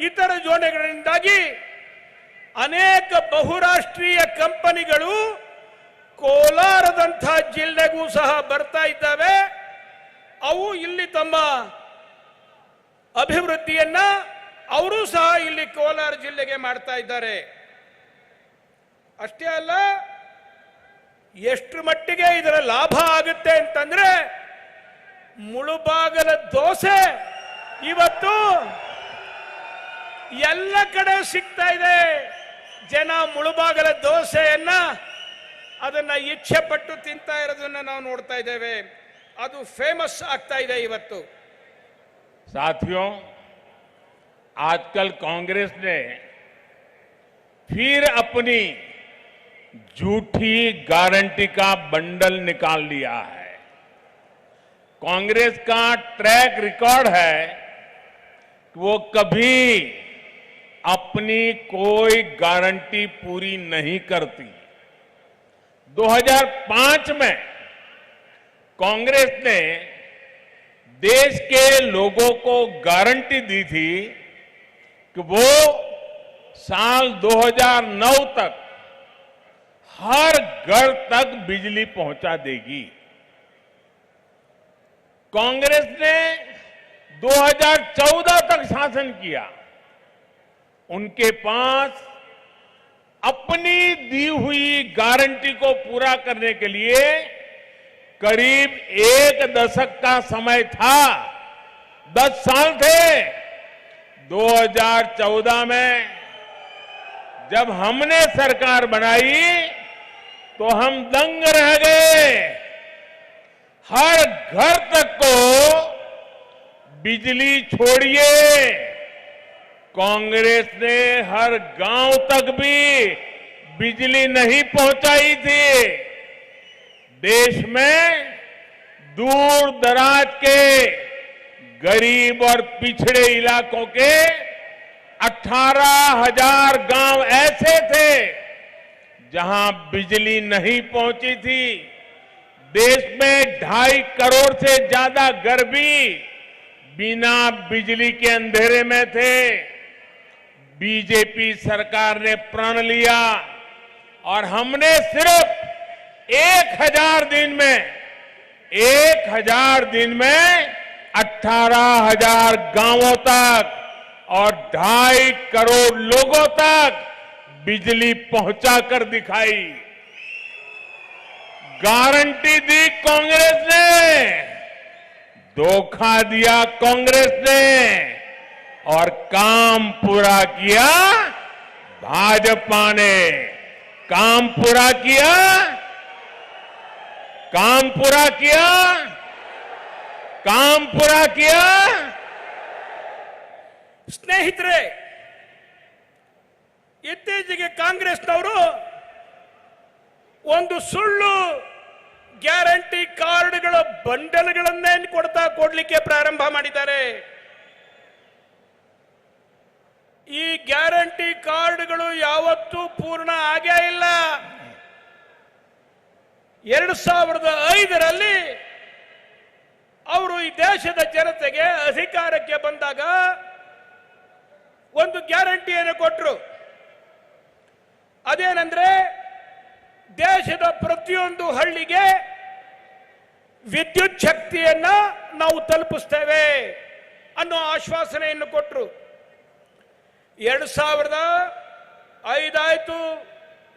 ಇತರ ಜೋಡಣೆಗಳಿಂದಾಗಿ ಅನೇಕ ಬಹುರಾಷ್ಟ್ರೀಯ ಕಂಪನಿಗಳು ಕೋಲಾರದಂಥ ಜಿಲ್ಲೆಗೂ ಸಹ ಬರ್ತಾ ಇದ್ದಾವೆ. ಅವು ಇಲ್ಲಿ ತಮ್ಮ ಅಭಿವೃದ್ಧಿಯನ್ನ ಅವರು ಸಹ ಇಲ್ಲಿ ಕೋಲಾರ ಜಿಲ್ಲೆಗೆ ಮಾಡ್ತಾ ಇದ್ದಾರೆ. ಅಷ್ಟೇ ಅಲ್ಲ, ಎಷ್ಟು ಮಟ್ಟಿಗೆ ಇದರ ಲಾಭ ಆಗುತ್ತೆ ಅಂತಂದ್ರೆ, ಮುಳುಬಾಗಲ ದೋಸೆ ಇವತ್ತು ಎಲ್ಲ ಕಡೆ ಸಿಗ್ತಾ ಇದೆ. ಜನ ಮುಳುಬಾಗಲ ದೋಸೆಯನ್ನ ಅದನ್ನ ಇಚ್ಛೆ ಪಟ್ಟು ತಿಂತಾ ಇರೋದನ್ನ ನಾವು ನೋಡ್ತಾ ಇದ್ದೇವೆ. ಅದು ಫೇಮಸ್ ಆಗ್ತಾ ಇದೆ ಇವತ್ತು. साथियों, आजकल कांग्रेस ने फिर अपनी झूठी गारंटी का बंडल निकाल लिया है. कांग्रेस का ट्रैक रिकॉर्ड है कि वो कभी अपनी कोई गारंटी पूरी नहीं करती. 2005 में कांग्रेस ने देश के लोगों को गारंटी दी थी कि वो साल 2009 तक हर घर तक बिजली पहुंचा देगी. कांग्रेस ने 2014 तक शासन किया. उनके पास अपनी दी हुई गारंटी को पूरा करने के लिए करीब 1 दशक का समय था. 10 साल थे. 2014 में जब हमने सरकार बनाई तो हम दंग रह गए. हर घर तक को बिजली छोड़िए, कांग्रेस ने हर गांव तक भी बिजली नहीं पहुंचाई थी. देश में दूर दराज के गरीब और पिछड़े इलाकों के 18,000 गांव ऐसे थे जहां बिजली नहीं पहुंची थी. देश में 2.5 करोड़ से ज्यादा घर भी बिना बिजली के अंधेरे में थे. बीजेपी सरकार ने प्रण लिया और हमने सिर्फ 1,000 दिन में 18,000 गांवों तक और 2.5 करोड़ लोगों तक बिजली पहुंचाकर दिखाई. गारंटी दी कांग्रेस ने, धोखा दिया कांग्रेस ने और काम पूरा किया भाजपा ने. काम पूरा किया, काम पूरा किया, काम पूरा किया. ಸ್ನೇಹಿತರೆ, ಇತ್ತೀಚೆಗೆ ಕಾಂಗ್ರೆಸ್ನವರು ಒಂದು ಸುಳ್ಳು ಗ್ಯಾರಂಟಿ ಕಾರ್ಡ್ಗಳ ಬಂಡಲ್ಗಳನ್ನೇ ಕೊಡ್ಲಿಕ್ಕೆ ಪ್ರಾರಂಭ ಮಾಡಿದ್ದಾರೆ. ಈ ಗ್ಯಾರಂಟಿ ಕಾರ್ಡ್ಗಳು ಯಾವತ್ತೂ ಪೂರ್ಣ ಆಗೇ ಇಲ್ಲ. 2005ರಲ್ಲಿ ಅವರು ಈ ದೇಶದ ಜನತೆಗೆ ಅಧಿಕಾರಕ್ಕೆ ಬಂದಾಗ ಒಂದು ಗ್ಯಾರಂಟಿಯನ್ನು ಕೊಟ್ಟರು. ಅದೇನೆಂದ್ರೆ, ದೇಶದ ಪ್ರತಿಯೊಂದು ಹಳ್ಳಿಗೆ ವಿದ್ಯುತ್ ಶಕ್ತಿಯನ್ನ ನಾವು ತಲುಪಿಸ್ತೇವೆ ಅನ್ನೋ ಆಶ್ವಾಸನೆಯನ್ನು ಕೊಟ್ಟರು. 2005 ಆಯ್ತು,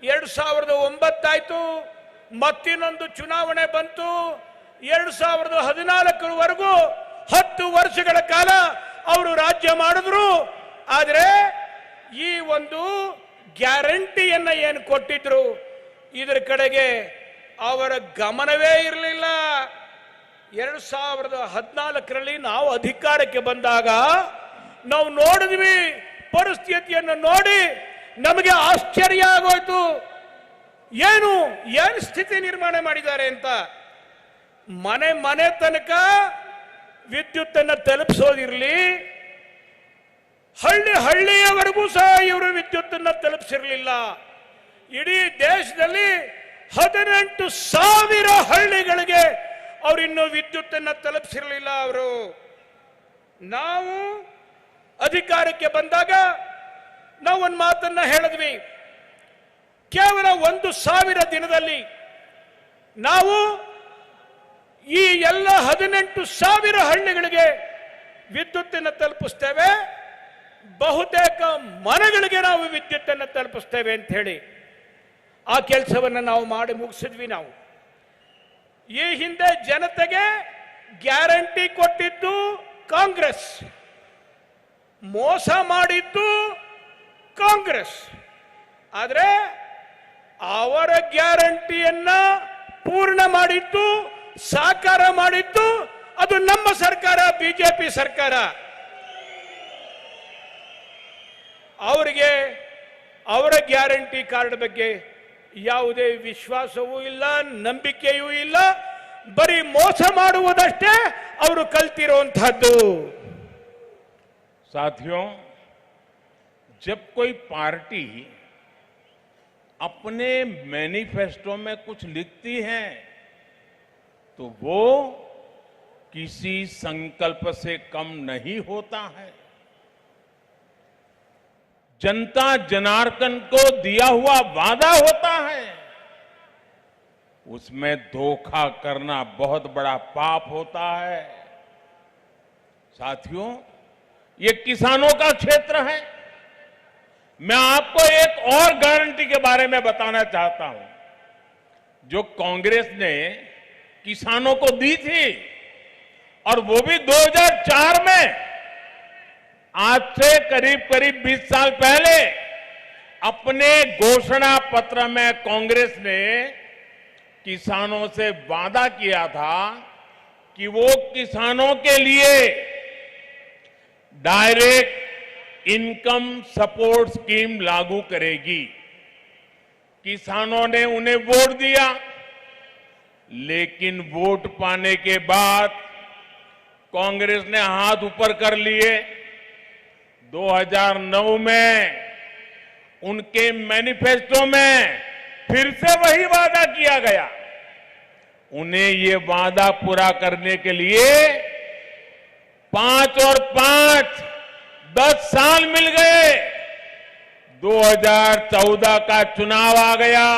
2009 ಆಯ್ತು, ಮತ್ತಿನ್ನೊಂದು ಚುನಾವಣೆ ಬಂತು. 2014ವರೆಗೂ 10 ವರ್ಷಗಳ ಕಾಲ ಅವರು ರಾಜ್ಯ ಮಾಡಿದ್ರು. ಆದರೆ ಈ ಒಂದು ಗ್ಯಾರಂಟಿಯನ್ನ ಏನು ಕೊಟ್ಟಿದ್ರು ಇದರ ಕಡೆಗೆ ಅವರ ಗಮನವೇ ಇರಲಿಲ್ಲ. 2014ರಲ್ಲಿ ನಾವು ಅಧಿಕಾರಕ್ಕೆ ಬಂದಾಗ ನಾವು ನೋಡಿದ್ವಿ, ಪರಿಸ್ಥಿತಿಯನ್ನು ನೋಡಿ ನಮಗೆ ಆಶ್ಚರ್ಯ ಆಗೋಯ್ತು. ಏನು ಸ್ಥಿತಿ ನಿರ್ಮಾಣ ಮಾಡಿದ್ದಾರೆ ಅಂತ. ಮನೆ ತನಕ ವಿದ್ಯುತ್ ಅನ್ನು ತಲುಪಿಸೋದಿರಲಿ, ಹಳ್ಳಿಯವರೆಗೂ ಸಹ ಇವರು ವಿದ್ಯುತ್ ಅನ್ನು ತಲುಪಿಸಿರಲಿಲ್ಲ. ಇಡೀ ದೇಶದಲ್ಲಿ 18,000 ಹಳ್ಳಿಗಳಿಗೆ ಅವರಿನ್ನೂ ವಿದ್ಯುತ್ ಅನ್ನು ತಲುಪಿಸಿರಲಿಲ್ಲ. ಅವರು ನಾವು ಅಧಿಕಾರಕ್ಕೆ ಬಂದಾಗ ನಾವು ಒಂದು ಮಾತನ್ನ ಹೇಳಿದ್ವಿ, ಕೇವಲ 1,000 ದಿನದಲ್ಲಿ ನಾವು ಈ ಎಲ್ಲ 18,000 ಹಳ್ಳಿಗಳಿಗೆ ವಿದ್ಯುತ್ತನ್ನು ತಲುಪಿಸ್ತೇವೆ, ಬಹುತೇಕ ಮನೆಗಳಿಗೆ ನಾವು ವಿದ್ಯುತ್ತನ್ನು ತಲುಪಿಸ್ತೇವೆ ಅಂತ ಹೇಳಿ ಆ ಕೆಲಸವನ್ನು ನಾವು ಮಾಡಿ ಮುಗಿಸಿದ್ವಿ. ನಾವು ಈ ಹಿಂದೆ ಜನತೆಗೆ ಗ್ಯಾರಂಟಿ ಕೊಟ್ಟಿದ್ದು ಕಾಂಗ್ರೆಸ್, ಮೋಸ ಮಾಡಿದ್ದು ಕಾಂಗ್ರೆಸ್. ಆದರೆ ಅವರ ಗ್ಯಾರಂಟಿಯನ್ನ ಪೂರ್ಣ ಮಾಡಿದ್ದು, ಸಾಕಾರ ಮಾಡಿದ್ದು ಅದು ನಮ್ಮ ಸರ್ಕಾರ, ಬಿಜೆಪಿ ಸರ್ಕಾರ. ಅವರಿಗೆ ಅವರ ಗ್ಯಾರಂಟಿ ಕಾರ್ಡ್ ಬಗ್ಗೆ ಯಾವುದೇ ವಿಶ್ವಾಸವೂ ಇಲ್ಲ, ನಂಬಿಕೆಯೂ ಇಲ್ಲ. ಬರೀ ಮೋಸ ಮಾಡುವುದಷ್ಟೇ ಅವರು ಕಲ್ತಿರುವಂತಹದ್ದು. साथियों, जब कोई पार्टी अपने मैनिफेस्टो में कुछ लिखती है तो वो किसी संकल्प से कम नहीं होता है। जनता जनार्दन को दिया हुआ वादा होता है, उसमें धोखा करना बहुत बड़ा पाप होता है। साथियों, ये किसानों का क्षेत्र है। मैं आपको एक और गारंटी के बारे में बताना चाहता हूं जो कांग्रेस ने किसानों को दी थी, और वो भी 2004 में। आज से करीब 20 साल पहले अपने घोषणा पत्र में कांग्रेस ने किसानों से वादा किया था कि वो किसानों के लिए डायरेक्ट इनकम सपोर्ट स्कीम लागू करेगी। किसानों ने उन्हें वोट दिया, लेकिन वोट पाने के बाद कांग्रेस ने हाथ ऊपर कर लिए। 2009 में उनके मैनिफेस्टो में फिर से वही वादा किया गया। उन्हें ये वादा पूरा करने के लिए 5 और 5 10 साल मिल गए। 2014 का चुनाव आ गया,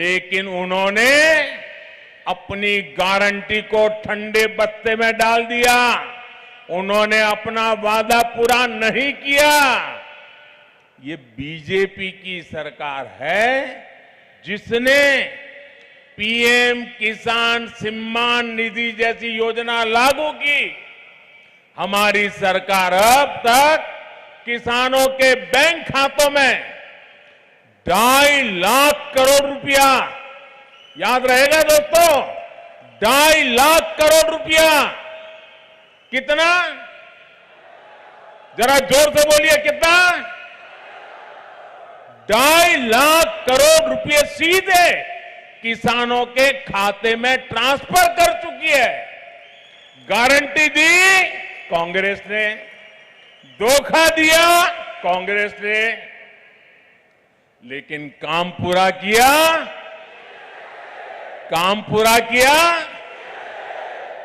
लेकिन उन्होंने अपनी गारंटी को ठंडे बस्ते में डाल दिया। उन्होंने अपना वादा पूरा नहीं किया। ये बीजेपी की सरकार है जिसने पीएम किसान सम्मान निधि जैसी योजना लागू की। हमारी सरकार अब तक किसानों के बैंक खातों में 2.5 लाख करोड़ रुपया, याद रहेगा दोस्तों, 2.5 लाख करोड़ रुपया। कितना? जरा जोर से बोलिए, कितना? 2.5 लाख करोड़ रुपए सीधे किसानों के खाते में ट्रांसफर कर चुकी है। गारंटी दी कांग्रेस ने, धोखा दिया कांग्रेस ने, लेकिन काम पूरा किया? काम पूरा किया?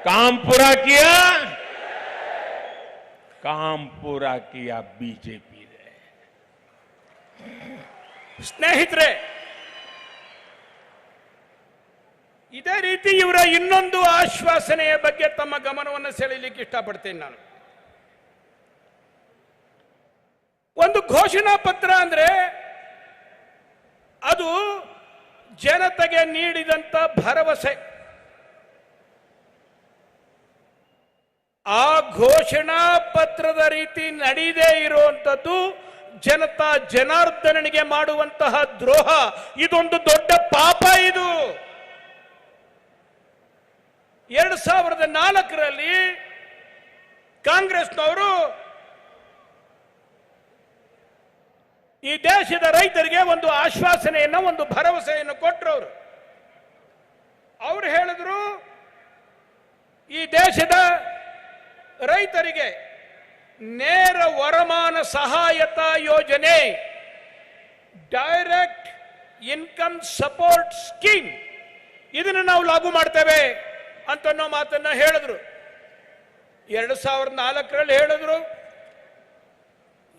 काम पूरा किया? काम पूरा किया बीजेपी ने। ಸ್ನೇಹಿತರೆ, ಇದೇ ರೀತಿ ಇವರ ಇನ್ನೊಂದು ಆಶ್ವಾಸನೆಯ ಬಗ್ಗೆ ತಮ್ಮ ಗಮನವನ್ನು ಸೆಳೆಯಲಿಕ್ಕೆ ಇಷ್ಟಪಡ್ತೇನೆ ನಾನು. ಒಂದು ಘೋಷಣಾ ಪತ್ರ ಅಂದ್ರೆ ಅದು ಜನತೆಗೆ ನೀಡಿದಂತ ಭರವಸೆ. ಆ ಘೋಷಣಾ ಪತ್ರದ ರೀತಿ ನಡೆಯದೇ ಇರುವಂತದ್ದು ಜನತಾ ಜನಾರ್ದನನಿಗೆ ಮಾಡುವಂತಹ ದ್ರೋಹ. ಇದೊಂದು ದೊಡ್ಡ ಪಾಪ. ಇದು 2004ರಲ್ಲಿ ಕಾಂಗ್ರೆಸ್ನವರು ಈ ದೇಶದ ರೈತರಿಗೆ ಒಂದು ಆಶ್ವಾಸನೆಯನ್ನ, ಒಂದು ಭರವಸೆಯನ್ನು ಕೊಟ್ಟರು. ಅವರು ಹೇಳಿದ್ರು, ಈ ದೇಶದ ರೈತರಿಗೆ ನೇರ ವರಮಾನ ಸಹಾಯತಾ ಯೋಜನೆ, ಡೈರೆಕ್ಟ್ ಇನ್ಕಮ್ ಸಪೋರ್ಟ್ ಸ್ಕೀಮ್, ಇದನ್ನು ನಾವು ಲಾಗು ಮಾಡ್ತೇವೆ ಅಂತನ್ನೋ ಮಾತನ್ನ ಹೇಳಿದ್ರು. 2004ರಲ್ಲಿ ಹೇಳಿದ್ರು.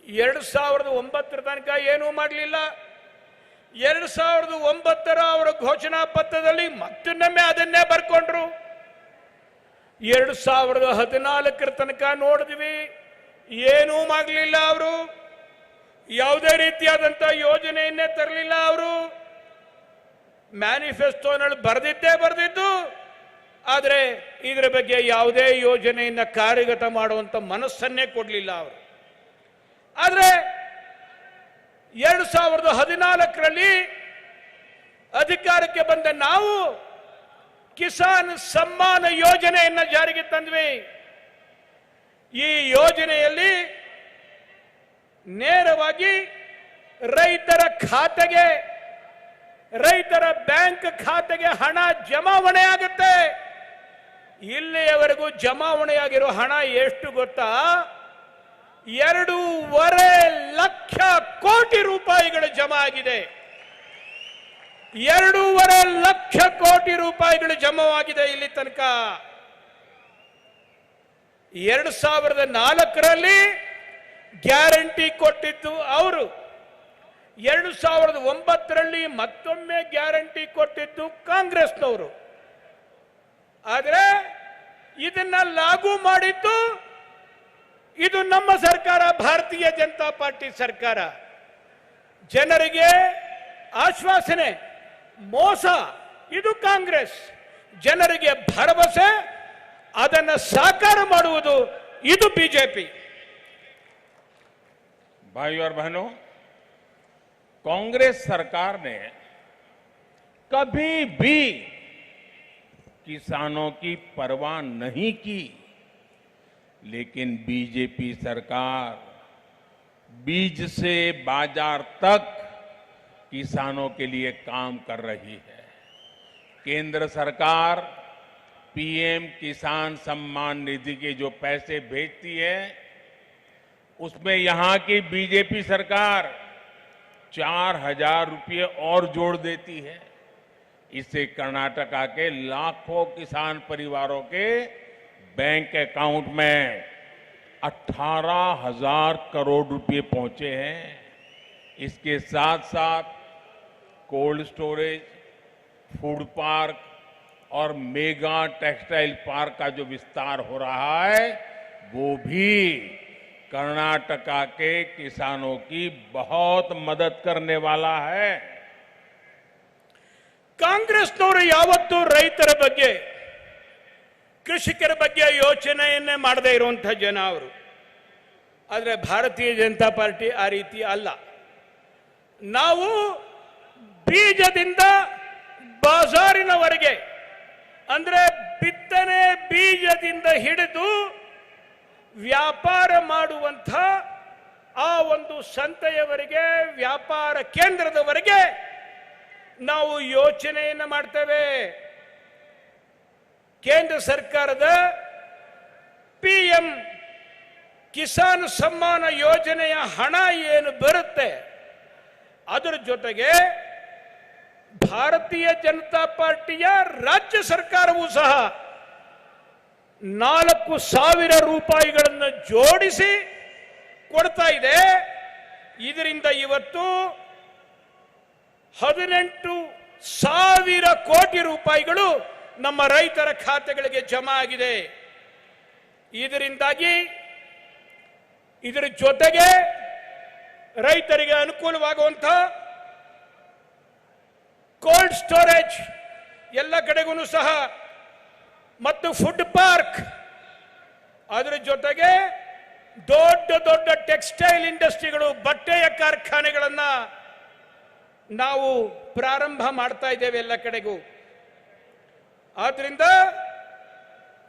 2009 ತನಕ ಏನೂ ಮಾಡಲಿಲ್ಲ. 2009ರ ಅವರ ಘೋಷಣಾ ಪತ್ರದಲ್ಲಿ ಮತ್ತೊಮ್ಮೆ ಅದನ್ನೇ ಬರ್ಕೊಂಡ್ರು. 2014 ತನಕ ನೋಡಿದ್ವಿ, ಏನೂ ಮಾಡಲಿಲ್ಲ. ಅವರು ಯಾವುದೇ ರೀತಿಯಾದಂತ ಯೋಜನೆಯನ್ನೇ ತರಲಿಲ್ಲ. ಅವರು ಮ್ಯಾನಿಫೆಸ್ಟೋನಲ್ಲಿ ಬರೆದಿದ್ದು, ಆದರೆ ಇದರ ಬಗ್ಗೆ ಯಾವುದೇ ಯೋಜನೆಯನ್ನ ಕಾರ್ಯಗತ ಮಾಡುವಂತ ಮನಸ್ಸನ್ನೇ ಕೊಡಲಿಲ್ಲ ಅವರು. ಆದರೆ 2014ರಲ್ಲಿ ಅಧಿಕಾರಕ್ಕೆ ಬಂದ ನಾವು ಕಿಸಾನ್ ಸಮ್ಮಾನ ಯೋಜನೆಯನ್ನ ಜಾರಿಗೆ ತಂದ್ವಿ. ಈ ಯೋಜನೆಯಲ್ಲಿ ನೇರವಾಗಿ ರೈತರ ಖಾತೆಗೆ, ರೈತರ ಬ್ಯಾಂಕ್ ಖಾತೆಗೆ ಹಣ ಜಮಾವಣೆ ಆಗುತ್ತೆ. ಇಲ್ಲಿಯವರೆಗೂ ಜಮಾವಣೆಯಾಗಿರೋ ಹಣ ಎಷ್ಟು ಗೊತ್ತಾ? 2.5 ಲಕ್ಷ ಕೋಟಿ ರೂಪಾಯಿಗಳು ಜಮಾ ಆಗಿದೆ. 2.5 ಲಕ್ಷ ಕೋಟಿ ರೂಪಾಯಿಗಳು ಜಮಾವಾಗಿದೆ ಇಲ್ಲಿ ತನಕ. 2004ರಲ್ಲಿ ಗ್ಯಾರಂಟಿ ಕೊಟ್ಟಿದ್ದು ಅವರು. 2009ರಲ್ಲಿ ಮತ್ತೊಮ್ಮೆ ಗ್ಯಾರಂಟಿ ಕೊಟ್ಟಿದ್ದು ಕಾಂಗ್ರೆಸ್ನವರು. ಆದರೆ ಇದನ್ನ ಲಾಗು ಮಾಡಿದ್ದು ಇದು ನಮ್ಮ ಸರ್ಕಾರ, ಭಾರತೀಯ ಜನತಾ ಪಾರ್ಟಿ ಸರ್ಕಾರ. ಜನರಿಗೆ ಆಶ್ವಾಸನೆ, ಮೋಸ ಇದು ಕಾಂಗ್ರೆಸ್. ಜನರಿಗೆ ಭರವಸೆ, ಅದನ್ನು ಸಾಕಾರ ಮಾಡುವುದು ಇದು ಬಿಜೆಪಿ. भाई और बहनों, कांग्रेस सरकार ने कभी भी किसानों की परवाह नहीं की, लेकिन बीजेपी सरकार बीज से बाजार तक किसानों के लिए काम कर रही है। केंद्र सरकार पीएम किसान सम्मान निधि के जो पैसे भेजती है, उसमें यहां की बीजेपी सरकार 4,000 रुपये और जोड़ देती है। इससे कर्नाटका के लाखों किसान परिवारों के बैंक अकाउंट में 18,000 करोड़ रुपए पहुंचे हैं। इसके साथ साथ कोल्ड स्टोरेज, फूड पार्क और मेगा टेक्सटाइल पार्क का जो विस्तार हो रहा है, वो भी कर्नाटका के किसानों की बहुत मदद करने वाला है। ಕಾಂಗ್ರೆಸ್ನವರು ಯಾವತ್ತೂ ರೈತರ ಬಗ್ಗೆ, ಕೃಷಿಕರ ಬಗ್ಗೆ ಯೋಚನೆಯನ್ನೇ ಮಾಡದೇ ಇರುವಂತಹ ಜನ ಅವರು. ಆದರೆ ಭಾರತೀಯ ಜನತಾ ಪಾರ್ಟಿ ಆ ರೀತಿ ಅಲ್ಲ. ನಾವು ಬೀಜದಿಂದ ಬಾಜಾರಿನವರೆಗೆ, ಅಂದ್ರೆ ಬಿತ್ತನೆ ಬೀಜದಿಂದ ಹಿಡಿದು ವ್ಯಾಪಾರ ಮಾಡುವಂಥ ಆ ಒಂದು ಸಂತೆಯವರೆಗೆ, ವ್ಯಾಪಾರ ಕೇಂದ್ರದವರೆಗೆ ನಾವು ಯೋಚನೆಯನ್ನು ಮಾಡ್ತೇವೆ. ಕೇಂದ್ರ ಸರ್ಕಾರದ ಪಿಎಂ ಕಿಸಾನ್ ಸಮ್ಮಾನ ಯೋಜನೆಯ ಹಣ ಏನು ಬರುತ್ತೆ, ಅದರ ಜೊತೆಗೆ ಭಾರತೀಯ ಜನತಾ ಪಾರ್ಟಿಯ ರಾಜ್ಯ ಸರ್ಕಾರವೂ ಸಹ 4,000 ರೂಪಾಯಿಗಳನ್ನು ಜೋಡಿಸಿ ಕೊಡ್ತಾ ಇದೆ. ಇದರಿಂದ ಇವತ್ತು 18,000 ಕೋಟಿ ರೂಪಾಯಿಗಳು ನಮ್ಮ ರೈತರ ಖಾತೆಗಳಿಗೆ ಜಮಾ ಆಗಿದೆ. ಇದರಿಂದಾಗಿ ಇದರ ಜೊತೆಗೆ ರೈತರಿಗೆ ಅನುಕೂಲವಾಗುವಂಥ ಕೋಲ್ಡ್ ಸ್ಟೋರೇಜ್ ಎಲ್ಲ ಕಡೆಗೂ ಸಹ, ಮತ್ತು ಫುಡ್ ಪಾರ್ಕ್, ಅದರ ಜೊತೆಗೆ ದೊಡ್ಡ ದೊಡ್ಡ ಟೆಕ್ಸ್ಟೈಲ್ ಇಂಡಸ್ಟ್ರಿಗಳು, ಬಟ್ಟೆಯ ಕಾರ್ಖಾನೆಗಳನ್ನ ನಾವು ಪ್ರಾರಂಭ ಮಾಡ್ತಾ ಇದ್ದೇವೆ ಎಲ್ಲ ಕಡೆಗೂ. ಆದ್ರಿಂದ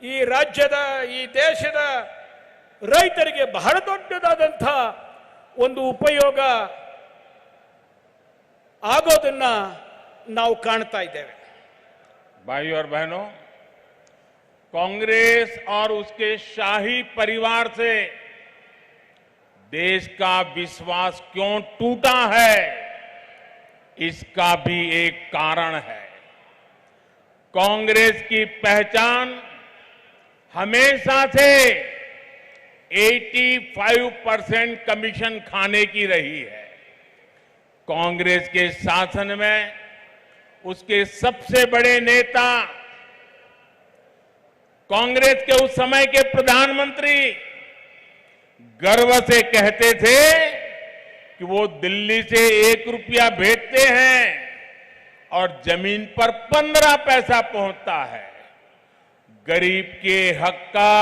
ಈ ರಾಜ್ಯದ, ಈ ದೇಶದ ರೈತರಿಗೆ ಬಹಳ ದೊಡ್ಡದಾದಂಥ ಒಂದು ಉಪಯೋಗ ಆಗೋದನ್ನ ನಾವು ಕಾಣ್ತಾ ಇದ್ದೇವೆ. भाई और बहनों, कांग्रेस और उसके शाही परिवार से देश का विश्वास क्यों टूटा है, इसका भी एक कारण है. कांग्रेस की पहचान हमेशा से 85% कमीशन खाने की रही है. कांग्रेस के शासन में उसके सबसे बड़े नेता, कांग्रेस के उस समय के प्रधानमंत्री गर्व से कहते थे कि वो दिल्ली से 1 रुपया भेजते हैं और जमीन पर 15 पैसा पहुंचता है. गरीब के हक का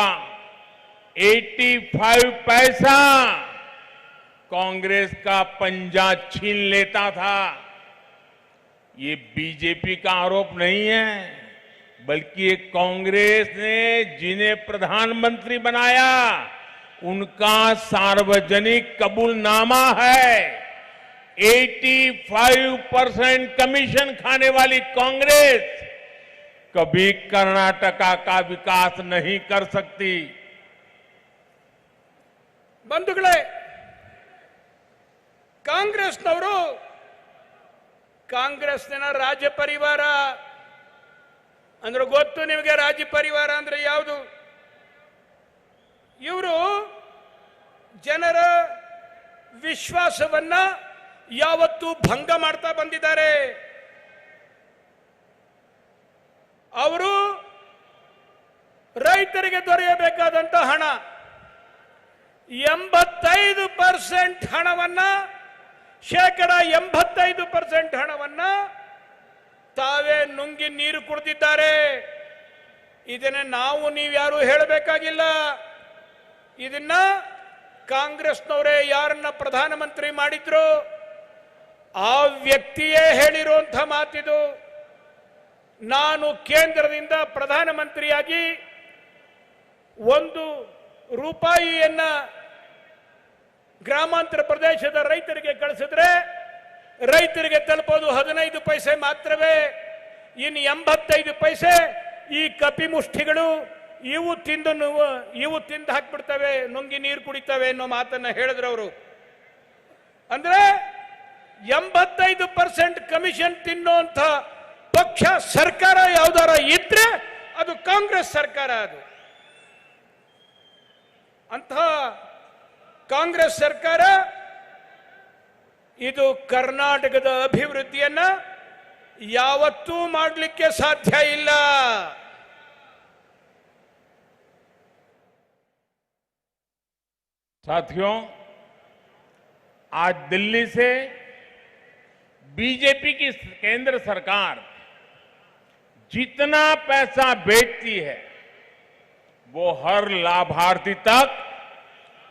85 पैसा कांग्रेस का पंजा छीन लेता था. ये बीजेपी का आरोप नहीं है, बल्कि ये कांग्रेस ने जिन्हें प्रधानमंत्री बनाया उनका सार्वजनिक कबूलनामा है. 85% कमीशन खाने वाली कांग्रेस कभी कर्नाटका का विकास नहीं कर सकती. ಬಂಧುಗಳೇ, ಕಾಂಗ್ರೆಸ್ನವರು ಕಾಂಗ್ರೆಸ್ನ ರಾಜ್ಯ ಪರಿವಾರ ಅಂದ್ರೆ ಗೊತ್ತು ನಿಮಗೆ. ರಾಜ್ಯ ಪರಿವಾರ ಅಂದ್ರೆ ಯಾವುದು? ಇವರು ಜನರ ವಿಶ್ವಾಸವನ್ನ ಯಾವತ್ತೂ ಭಂಗ ಮಾಡ್ತಾ ಬಂದಿದ್ದಾರೆ. ಅವರು ರೈತರಿಗೆ ದೊರೆಯಬೇಕಾದಂತ ಹಣ 85% ಹಣವನ್ನ, 85% ಹಣವನ್ನ ತಾವೇ ನುಂಗಿ ನೀರು ಕುಡಿದಿದ್ದಾರೆ. ಇದನ್ನ ನಾವು ನೀವ್ಯಾರು ಹೇಳಬೇಕಾಗಿಲ್ಲ. ಇದನ್ನ ಕಾಂಗ್ರೆಸ್ನವರೇ ಯಾರನ್ನ ಪ್ರಧಾನಮಂತ್ರಿ ಮಾಡಿದ್ರು ಆ ವ್ಯಕ್ತಿಯೇ ಹೇಳಿರುವಂತ ಮಾತಿದು. ನಾನು ಕೇಂದ್ರದಿಂದ ಪ್ರಧಾನಮಂತ್ರಿಯಾಗಿ 1 ರೂಪಾಯಿಯನ್ನ ಗ್ರಾಮಾಂತರ ಪ್ರದೇಶದ ರೈತರಿಗೆ ಕಳಿಸಿದ್ರೆ ರೈತರಿಗೆ ತಲುಪೋದು 15 ಪೈಸೆ ಮಾತ್ರವೇ. ಇನ್ನು 85 ಪೈಸೆ ಈ ಕಪಿಮುಷ್ಟಿಗಳು ಇವು ತಿಂದು ಹಾಕ್ಬಿಡ್ತವೆ, ನುಂಗಿ ನೀರು ಕುಡಿತವೆ ಅನ್ನೋ ಮಾತನ್ನ ಹೇಳಿದ್ರು ಅವರು. ಅಂದ್ರೆ 85% ಕಮಿಷನ್ ತಿನ್ನುವಂತ ಪಕ್ಷ ಸರ್ಕಾರ ಯಾವ್ದಾರ ಇದ್ರೆ ಅದು ಕಾಂಗ್ರೆಸ್ ಸರ್ಕಾರ. ಅದು ಅಂತ ಕಾಂಗ್ರೆಸ್ ಸರ್ಕಾರ ಇದು ಕರ್ನಾಟಕದ ಅಭಿವೃದ್ಧಿಯನ್ನ ಯಾವತ್ತೂ ಮಾಡಲಿಕ್ಕೆ ಸಾಧ್ಯ ಇಲ್ಲ. साथियों, आज दिल्ली से बीजेपी की केंद्र सरकार जितना पैसा भेजती है वो हर लाभार्थी तक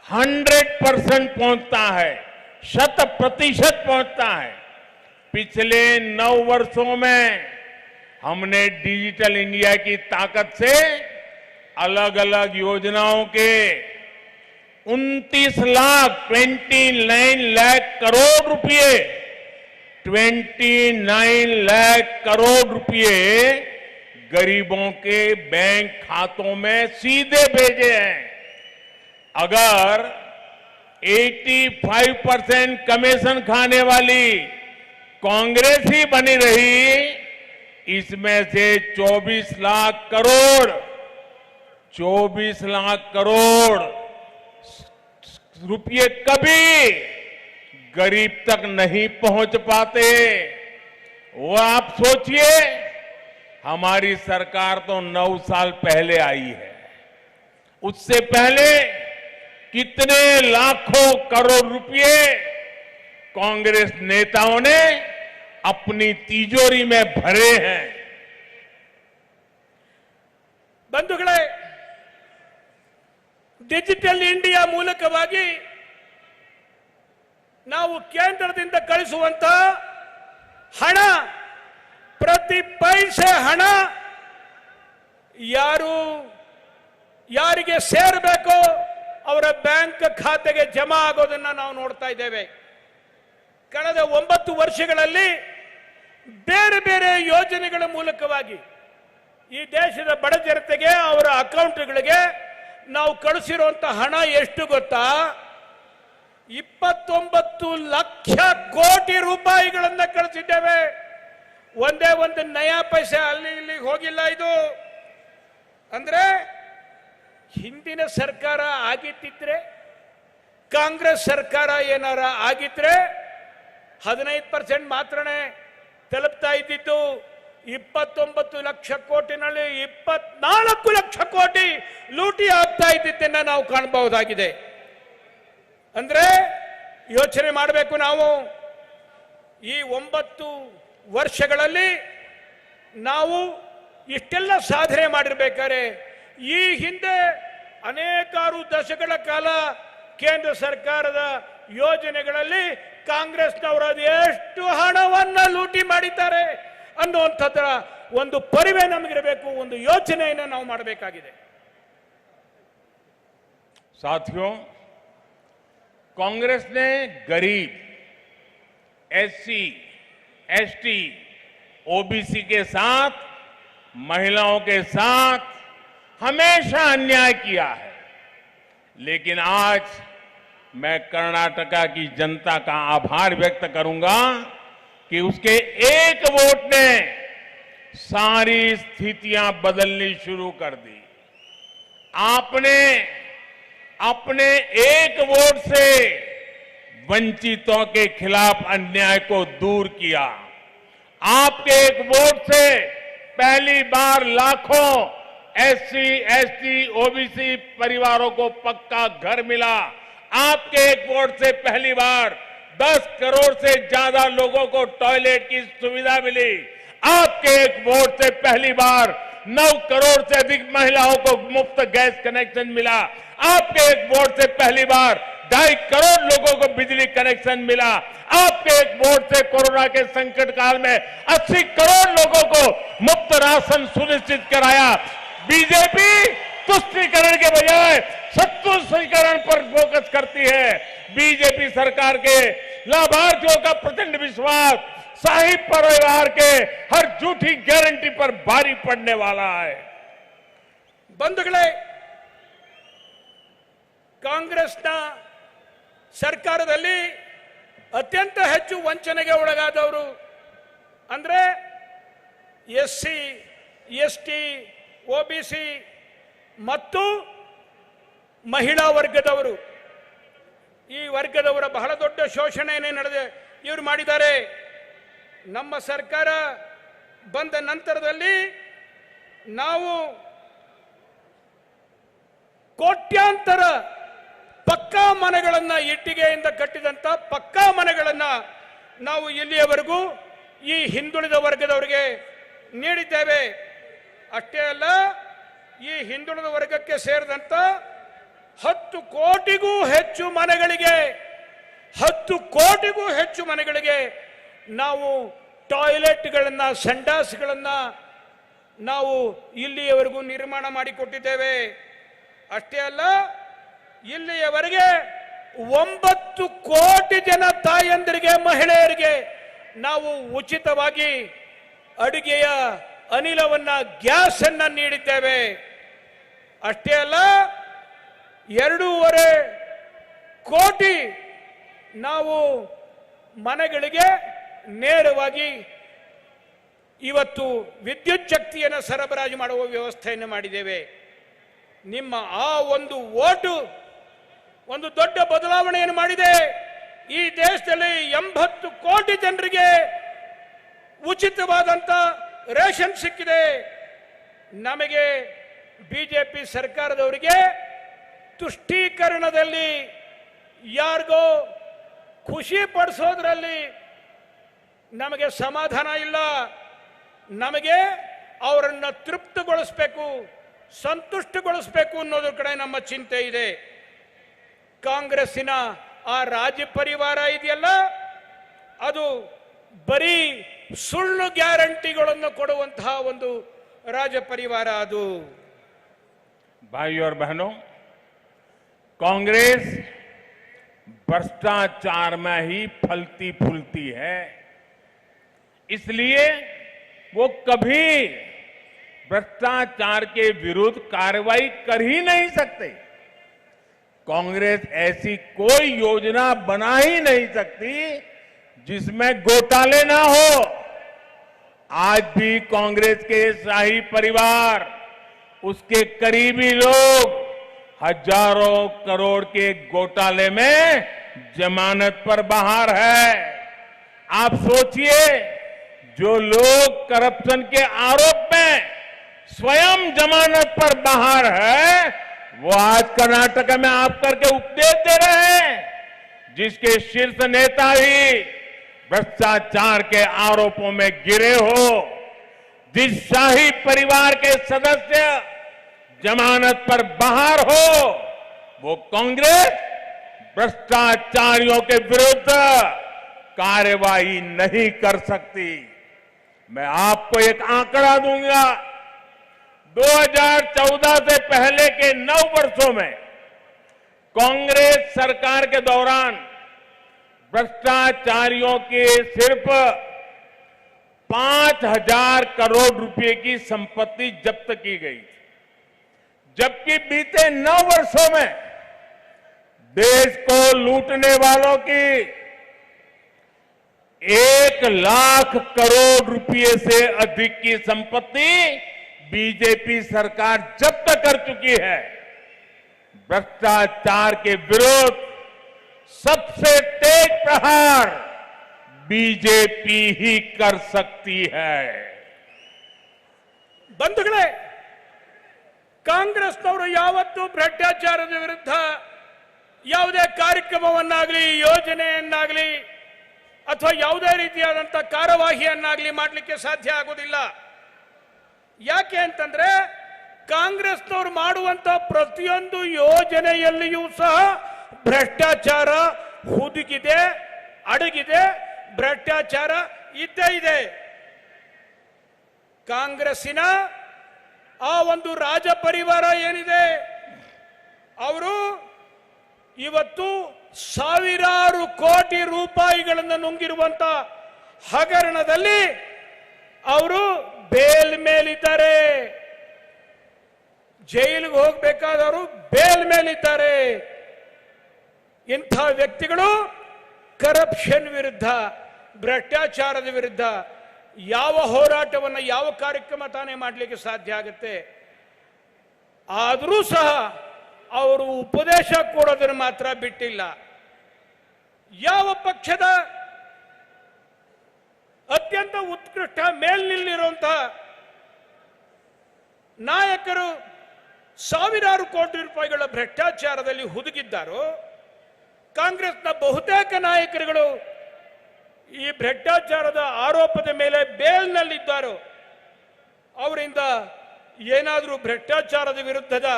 100% पहुंचता है, 100% पहुंचता है. पिछले 9 वर्षों में हमने डिजिटल इंडिया की ताकत से अलग अलग योजनाओं के 29 लाख करोड़ रुपए 29 लाख करोड़ रुपए गरीबों के बैंक खातों में सीधे भेजे हैं. अगर 85% कमीशन खाने वाली कांग्रेस ही बनी रही, इसमें से 24 लाख करोड़ रुपये कभी गरीब तक नहीं पहुंच पाते. वो आप सोचिए, हमारी सरकार तो 9 साल पहले आई है, उससे पहले कितने लाखों करोड़ रुपए कांग्रेस नेताओं ने अपनी तिजोरी में भरे हैं. ಬಂಧುಗಳೇ, ಡಿಜಿಟಲ್ ಇಂಡಿಯಾ ಮೂಲಕವಾಗಿ ನಾವು ಕೇಂದ್ರದಿಂದ ಕಳಿಸುವಂತ ಹಣ, ಪ್ರತಿ ಪೈಸೆ ಹಣ ಯಾರಿಗೆ ಸೇರಬೇಕೋ ಅವರ ಬ್ಯಾಂಕ್ ಖಾತೆಗೆ ಜಮಾ ಆಗೋದನ್ನ ನಾವು ನೋಡ್ತಾ ಇದ್ದೇವೆ. ಕಳೆದ 9 ವರ್ಷಗಳಲ್ಲಿ ಬೇರೆ ಬೇರೆ ಯೋಜನೆಗಳ ಮೂಲಕವಾಗಿ ಈ ದೇಶದ ಬಡ ಜನತೆಗೆ ಅವರ ಅಕೌಂಟ್ಗಳಿಗೆ ನಾವು ಕಳಿಸಿರುವಂತಹ ಹಣ ಎಷ್ಟು ಗೊತ್ತಾ? 29 ಲಕ್ಷ ಕೋಟಿ ರೂಪಾಯಿಗಳನ್ನ ಕಳಿಸಿದ್ದೇವೆ. ಒಂದೇ ಒಂದು ನಯಾ ಪೈಸೆ ಅಲ್ಲಿ ಇಲ್ಲಿ ಹೋಗಿಲ್ಲ. ಇದು ಅಂದ್ರೆ ಹಿಂದಿನ ಸರ್ಕಾರ ಆಗಿದ್ದಿದ್ರೆ, ಕಾಂಗ್ರೆಸ್ ಸರ್ಕಾರ ಏನಾರ ಆಗಿದ್ರೆ 15% ಮಾತ್ರನೇ ತಲುಪ್ತಾ ಇದ್ದಿದ್ದು. 29 ಲಕ್ಷ ಕೋಟಿನಲ್ಲಿ 24 ಲಕ್ಷ ಕೋಟಿ ಲೂಟಿ ಆಗ್ತಾ ಇದ್ದಿದ್ದನ್ನ ನಾವು ಕಾಣಬಹುದಾಗಿದೆ. ಅಂದ್ರೆ ಯೋಚನೆ ಮಾಡಬೇಕು ನಾವು. ಈ 9 ವರ್ಷಗಳಲ್ಲಿ ನಾವು ಇಷ್ಟೆಲ್ಲ ಸಾಧನೆ ಮಾಡಿರ್ಬೇಕಾದ್ರೆ ಈ ಹಿಂದೆ ಅನೇಕಾರು ದಶಕಗಳ ಕಾಲ ಕೇಂದ್ರ ಸರ್ಕಾರದ ಯೋಜನೆಗಳಲ್ಲಿ ಕಾಂಗ್ರೆಸ್ನವರು ಎಷ್ಟು ಹಣವನ್ನ ಲೂಟಿ ಮಾಡಿದ್ದಾರೆ ಅನ್ನುವಂಥದ್ರ ಒಂದು ಪರಿವೆ ನಮಗಿರಬೇಕು, ಒಂದು ಯೋಚನೆಯನ್ನು ನಾವು ಮಾಡಬೇಕಾಗಿದೆ. साथियों, कांग्रेस ने गरीब, एससी, एसटी, ओबीसी के साथ, महिलाओं के साथ हमेशा अन्याय किया है। लेकिन आज मैं कर्नाटका की जनता का आभार व्यक्त करूंगा कि उसके एक वोट ने सारी स्थितियां बदलनी शुरू कर दी। आपने अपने एक वोट से वंचितों के खिलाफ अन्याय को दूर किया। आपके एक वोट से पहली बार लाखों एससी, एसटी, ओबीसी परिवारों को पक्का घर मिला। आपके एक वोट से पहली बार 10 करोड़ से ज्यादा लोगों को टॉयलेट की सुविधा मिली। आपके एक वोट से पहली बार 9 करोड़ से अधिक महिलाओं को मुफ्त गैस कनेक्शन मिला। आपके एक वोट से पहली बार 2.5 करोड़ लोगों को बिजली कनेक्शन मिला। आपके एक वोट से कोरोना के संकट काल में 80 करोड़ लोगों को मुफ्त राशन सुनिश्चित कराया। बीजेपी तुष्टीकरण के बजाय सत्तुष्टीकरण पर फोकस करती है। बीजेपी सरकार के लाभार्थियों का प्रचंड विश्वास शाही परिवार के हर झूठी गारंटी पर भारी पड़ने वाला है। ಬಂಧುಗಳೇ, ಕಾಂಗ್ರೆಸ್ನ ಸರ್ಕಾರದಲ್ಲಿ ಅತ್ಯಂತ ಹೆಚ್ಚು ವಂಚನೆಗೆ ಒಳಗಾದವರು ಅಂದ್ರೆ ಎಸ್ಸಿ, ಎಸ್ಟಿ, ಓಬಿಸಿ ಮತ್ತು ಮಹಿಳಾ ವರ್ಗದವರು. ಈ ವರ್ಗದವರ ಬಹಳ ದೊಡ್ಡ ಶೋಷಣೆಯನ್ನೇ ನಡೆದ ಇವರು ಮಾಡಿದ್ದಾರೆ. ನಮ್ಮ ಸರ್ಕಾರ ಬಂದ ನಂತರದಲ್ಲಿ ನಾವು ಕೋಟ್ಯಾಂತರ ಪಕ್ಕಾ ಮನೆಗಳನ್ನ, ಇಟ್ಟಿಗೆಯಿಂದ ಕಟ್ಟಿದಂತ ಪಕ್ಕಾ ಮನೆಗಳನ್ನ ನಾವು ಇಲ್ಲಿಯವರೆಗೂ ಈ ಹಿಂದುಳಿದ ವರ್ಗದವರಿಗೆ ನೀಡಿದ್ದೇವೆ. ಅಷ್ಟೇ ಅಲ್ಲ, ಈ ಹಿಂದುಳಿದ ವರ್ಗಕ್ಕೆ ಸೇರಿದಂತ 10 ಕೋಟಿಗೂ ಹೆಚ್ಚು ಮನೆಗಳಿಗೆ 10 ಕೋಟಿಗೂ ಹೆಚ್ಚು ಮನೆಗಳಿಗೆ ನಾವು ಟಾಯ್ಲೆಟ್ಗಳನ್ನ, ಸಂಡಾಸ್ಗಳನ್ನ ನಾವು ಇಲ್ಲಿಯವರೆಗೂ ನಿರ್ಮಾಣ ಮಾಡಿಕೊಟ್ಟಿದ್ದೇವೆ. ಅಷ್ಟೇ ಅಲ್ಲ, ಇಲ್ಲಿಯವರೆಗೆ 9 ಕೋಟಿ ಜನ ತಾಯಂದಿರಿಗೆ, ಮಹಿಳೆಯರಿಗೆ ನಾವು ಉಚಿತವಾಗಿ ಅಡುಗೆಯ ಅನಿಲವನ್ನ, ಗ್ಯಾಸ್ ಅನ್ನ ನೀಡಿದ್ದೇವೆ. ಅಷ್ಟೇ ಅಲ್ಲ, 2.5 ಕೋಟಿ ನಾವು ಮನೆಗಳಿಗೆ ನೇರವಾಗಿ ಇವತ್ತು ವಿದ್ಯುತ್ ಶಕ್ತಿಯನ್ನು ಸರಬರಾಜು ಮಾಡುವ ವ್ಯವಸ್ಥೆಯನ್ನು ಮಾಡಿದ್ದೇವೆ. ನಿಮ್ಮ ಆ ಒಂದು ಓಟು ಒಂದು ದೊಡ್ಡ ಬದಲಾವಣೆಯನ್ನು ಮಾಡಿದೆ. ಈ ದೇಶದಲ್ಲಿ 80 ಕೋಟಿ ಜನರಿಗೆ ಉಚಿತವಾದಂತ ರೇಷನ್ ಸಿಕ್ಕಿದೆ. ನಮಗೆ ಬಿಜೆಪಿ ಸರ್ಕಾರದವರಿಗೆ ತುಷ್ಟೀಕರಣದಲ್ಲಿ ಯಾರಿಗೋ ಖುಷಿ ಪಡಿಸೋದ್ರಲ್ಲಿ ನಮಗೆ ಸಮಾಧಾನ ಇಲ್ಲ. ನಮಗೆ ಅವರನ್ನು ತೃಪ್ತಿಗೊಳಿಸಬೇಕು, ಸಂತುಷ್ಟಗೊಳಿಸಬೇಕು ಅನ್ನೋದ್ರ ಕಡೆ ನಮ್ಮ ಚಿಂತೆ ಇದೆ. ಕಾಂಗ್ರೆಸ್ಸಿನ ಆ ರಾಜ್ಯ ಪರಿವಾರ ಇದೆಯಲ್ಲ, ಅದು ಬರೀ ಸುಳ್ಳು ಗ್ಯಾರಂಟಿಗಳನ್ನು ಕೊಡುವಂತಹ ಒಂದು ರಾಜ್ಯ ಪರಿವಾರ ಅದು. भाइयों और बहनों, कांग्रेस भ्रष्टाचार में ही फलती फूलती है। इसलिए वो कभी भ्रष्टाचार के विरुद्ध कार्रवाई कर ही नहीं सकते। कांग्रेस ऐसी कोई योजना बना ही नहीं सकती जिसमें घोटाले ना हो। आज भी कांग्रेस के शाही परिवार, उसके करीबी लोग हजारों करोड़ के घोटाले में जमानत पर बाहर है। आप सोचिए, जो लोग करप्शन के आरोप में स्वयं जमानत पर बाहर है, वो आज कर्नाटक में आप करके उपदेश दे रहे हैं, जिसके शीर्ष नेता ही भ्रष्टाचार के आरोपों में गिरे हो, जिस शाही परिवार के सदस्य जमानत पर बाहर हो, वो कांग्रेस भ्रष्टाचारियों के विरुद्ध कार्यवाही नहीं कर सकती। मैं आपको एक आंकड़ा दूंगा। 2014 से पहले के 9 वर्षों में कांग्रेस सरकार के दौरान भ्रष्टाचारियों के सिर्फ 5,000 करोड़ रुपए की संपत्ति जब्त की गई, जबकि बीते 9 वर्षों में देश को लूटने वालों की 1 लाख करोड़ रुपए से अधिक की संपत्ति बीजेपी सरकार जब्त कर चुकी है। भ्रष्टाचार के विरुद्ध सबसे तेज प्रहार बीजेपी ही कर सकती है। ಬಂಧುಗಳೇ, ಕಾಂಗ್ರೆಸ್ನವರು ಯಾವತ್ತೂ ಭ್ರಷ್ಟಾಚಾರದ ವಿರುದ್ಧ ಯಾವುದೇ ಕಾರ್ಯಕ್ರಮವನ್ನಾಗಲಿ, ಯೋಜನೆಯನ್ನಾಗಲಿ ಅಥವಾ ಯಾವುದೇ ರೀತಿಯಾದಂಥ ಕಾರ್ಯವಾಹಿಯನ್ನಾಗಲಿ ಮಾಡಲಿಕ್ಕೆ ಸಾಧ್ಯ ಆಗೋದಿಲ್ಲ. ಯಾಕೆ ಅಂತಂದ್ರೆ ಕಾಂಗ್ರೆಸ್ನವರು ಮಾಡುವಂತ ಪ್ರತಿಯೊಂದು ಯೋಜನೆಯಲ್ಲಿಯೂ ಸಹ ಭ್ರಷ್ಟಾಚಾರ ಹುದುಗಿದೆ, ಅಡಗಿದೆ, ಭ್ರಷ್ಟಾಚಾರ ಇದ್ದೇ ಇದೆ. ಕಾಂಗ್ರೆಸ್ಸಿನ ಆ ಒಂದು ರಾಜ ಪರಿವಾರ ಏನಿದೆ, ಅವರು ಇವತ್ತು ಸಾವಿರಾರು ಕೋಟಿ ರೂಪಾಯಿಗಳನ್ನು ನುಂಗಿರುವಂತ ಹಗರಣದಲ್ಲಿ ಅವರು ಬೇಲ್ ಮೇಲಿದ್ದಾರೆ. ಜೈಲಿಗೆ ಹೋಗಬೇಕಾದವರು ಬೇಲ್ ಮೇಲಿದ್ದಾರೆ. ಇಂಥ ವ್ಯಕ್ತಿಗಳು ಕರಪ್ಷನ್ ವಿರುದ್ಧ, ಭ್ರಷ್ಟಾಚಾರದ ವಿರುದ್ಧ ಯಾವ ಹೋರಾಟವನ್ನು, ಯಾವ ಕಾರ್ಯಕ್ರಮ ತಾನೇ ಮಾಡಲಿಕ್ಕೆ ಸಾಧ್ಯ ಆಗುತ್ತೆ? ಆದರೂ ಸಹ ಅವರು ಉಪದೇಶ ಕೊಡೋದನ್ನು ಮಾತ್ರ ಬಿಟ್ಟಿಲ್ಲ. ಯಾವ ಪಕ್ಷದ ಅತ್ಯಂತ ಉತ್ಕೃಷ್ಟ ಮೇಲ್ನಿಲ್ಲಿರುವಂತಹ ನಾಯಕರು ಸಾವಿರಾರು ಕೋಟಿ ರೂಪಾಯಿಗಳ ಭ್ರಷ್ಟಾಚಾರದಲ್ಲಿ ಹುದುಗಿದ್ದಾರೋ, ಕಾಂಗ್ರೆಸ್ನ ಬಹುತೇಕ ನಾಯಕರುಗಳು ಈ ಭ್ರಷ್ಟಾಚಾರದ ಆರೋಪದ ಮೇಲೆ ಬೇಲ್ನಲ್ಲಿದ್ದಾರೋ, ಅವರಿಂದ ಏನಾದರೂ ಭ್ರಷ್ಟಾಚಾರದ ವಿರುದ್ಧದ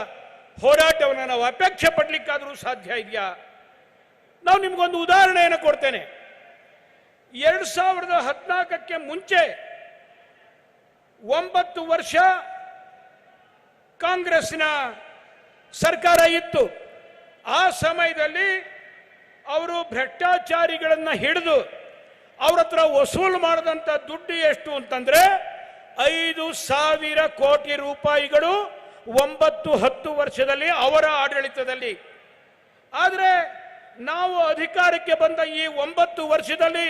ಹೋರಾಟವನ್ನು ನಾವು ಅಪೇಕ್ಷೆ ಪಡಲಿಕ್ಕಾದರೂ ಸಾಧ್ಯ ಇದೆಯಾ? ನಾವು ನಿಮಗೊಂದು ಉದಾಹರಣೆಯನ್ನು ಕೊಡ್ತೇನೆ. 2014ಕ್ಕೆ ಮುಂಚೆ 9 ವರ್ಷ ಕಾಂಗ್ರೆಸ್ನ ಸರ್ಕಾರ ಇತ್ತು. ಆ ಸಮಯದಲ್ಲಿ ಅವರು ಭ್ರಷ್ಟಾಚಾರಿಗಳನ್ನ ಹಿಡಿದು ಅವ್ರ ಹತ್ರ ವಸೂಲು ಮಾಡಿದಂತ ದುಡ್ಡು ಎಷ್ಟು ಅಂತಂದ್ರೆ 5,000 ಕೋಟಿ ರೂಪಾಯಿಗಳು 9-10 ವರ್ಷದಲ್ಲಿ ಅವರ ಆಡಳಿತದಲ್ಲಿ. ಆದರೆ ನಾವು ಅಧಿಕಾರಕ್ಕೆ ಬಂದ ಈ 9 ವರ್ಷದಲ್ಲಿ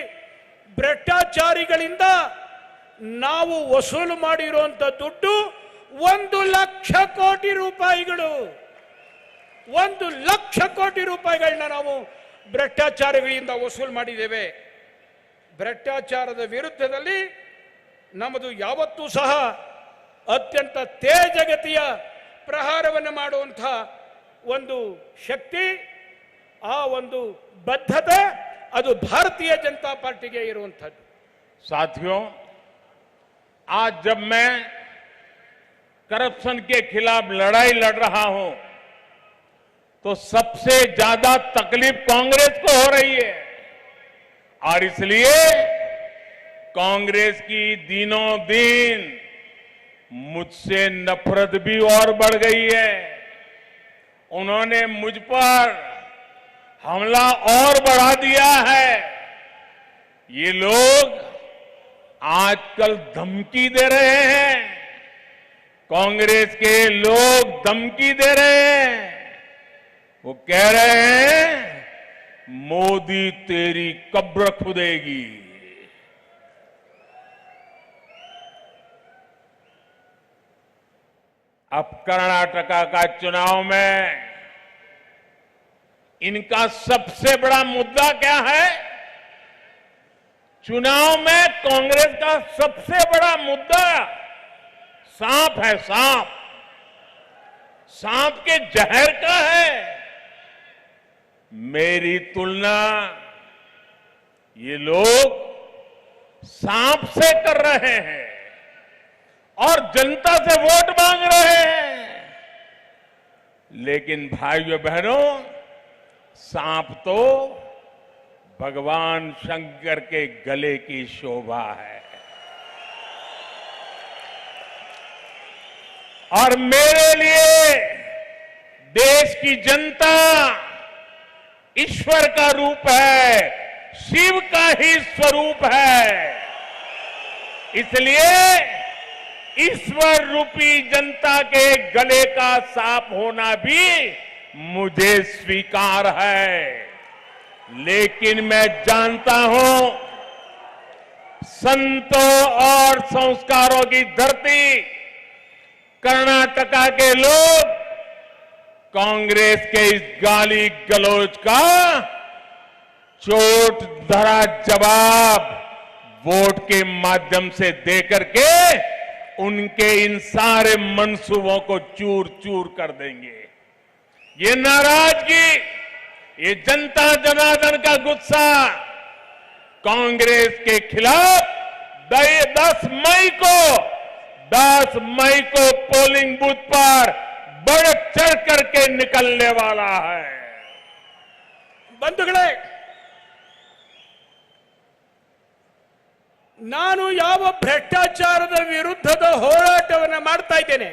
ಭ್ರಷ್ಟಾಚಾರಿಗಳಿಂದ ನಾವು ವಸೂಲು ಮಾಡಿರುವಂತ ದುಡ್ಡು 1 ಲಕ್ಷ ಕೋಟಿ ರೂಪಾಯಿಗಳು. 1 ಲಕ್ಷ ಕೋಟಿ ರೂಪಾಯಿಗಳನ್ನ ನಾವು ಭ್ರಷ್ಟಾಚಾರಿಗಳಿಂದ ವಸೂಲು ಮಾಡಿದ್ದೇವೆ. ಭ್ರಷ್ಟಾಚಾರದ ವಿರುದ್ಧದಲ್ಲಿ ನಮ್ಮದು ಯಾವತ್ತೂ ಸಹ ಅತ್ಯಂತ ತೇಜಗತಿಯ ಪ್ರಹಾರವನ್ನು ಮಾಡುವಂತಹ ಒಂದು ಶಕ್ತಿ, ಆ ಒಂದು ಬದ್ಧತೆ, ಅದು ಭಾರತೀಯ ಜನತಾ ಪಾರ್ಟಿಗೆ ಇರುವಂತದ್ದು. साथियों, आज जब मैं करप्शन के खिलाफ लड़ाई लड़ रहा हूं, तो सबसे ज्यादा तकलीफ कांग्रेस को हो रही है। और इसलिए कांग्रेस की दिनों दिन मुझसे नफरत भी और बढ़ गई है। उन्होंने मुझ पर हमला और बढ़ा दिया है। ये लोग आजकल धमकी दे रहे हैं, कांग्रेस के लोग धमकी दे रहे हैं। वो कह रहे हैं मोदी तेरी कब्र खुदेगी। अब कर्नाटका का चुनाव में इनका सबसे बड़ा मुद्दा क्या है? चुनाव में कांग्रेस का सबसे बड़ा मुद्दा सांप है। सांप, सांप के जहर का है। मेरी तुलना ये लोग सांप से कर रहे हैं और जनता से वोट मांग रहे हैं। लेकिन भाइयों बहनों, सांप तो भगवान शंकर के गले की शोभा है। और मेरे लिए देश की जनता ईश्वर का रूप है, शिव का ही स्वरूप है। इसलिए ईश्वर रूपी जनता के गले का सांप होना भी मुझे स्वीकार है। लेकिन मैं जानता हूं, संतों और संस्कारों की धरती कर्नाटका के लोग कांग्रेस के इस गाली गलौज का चोट धरा जवाब वोट के माध्यम से देकर के उनके इन सारे मंसूबों को चूर चूर कर देंगे। ये नाराजगी, ये जनता जनार्दन का गुस्सा कांग्रेस के खिलाफ 10 मई को पोलिंग बूथ पर बढ़ चढ़ करके निकलने वाला है। ಬಂಧುಗಳೇ, ನಾನು ಯಾವ ಭ್ರಷ್ಟಾಚಾರದ ವಿರುದ್ಧದ ಹೋರಾಟವನ್ನು ಮಾಡ್ತಾ ಇದ್ದೇನೆ,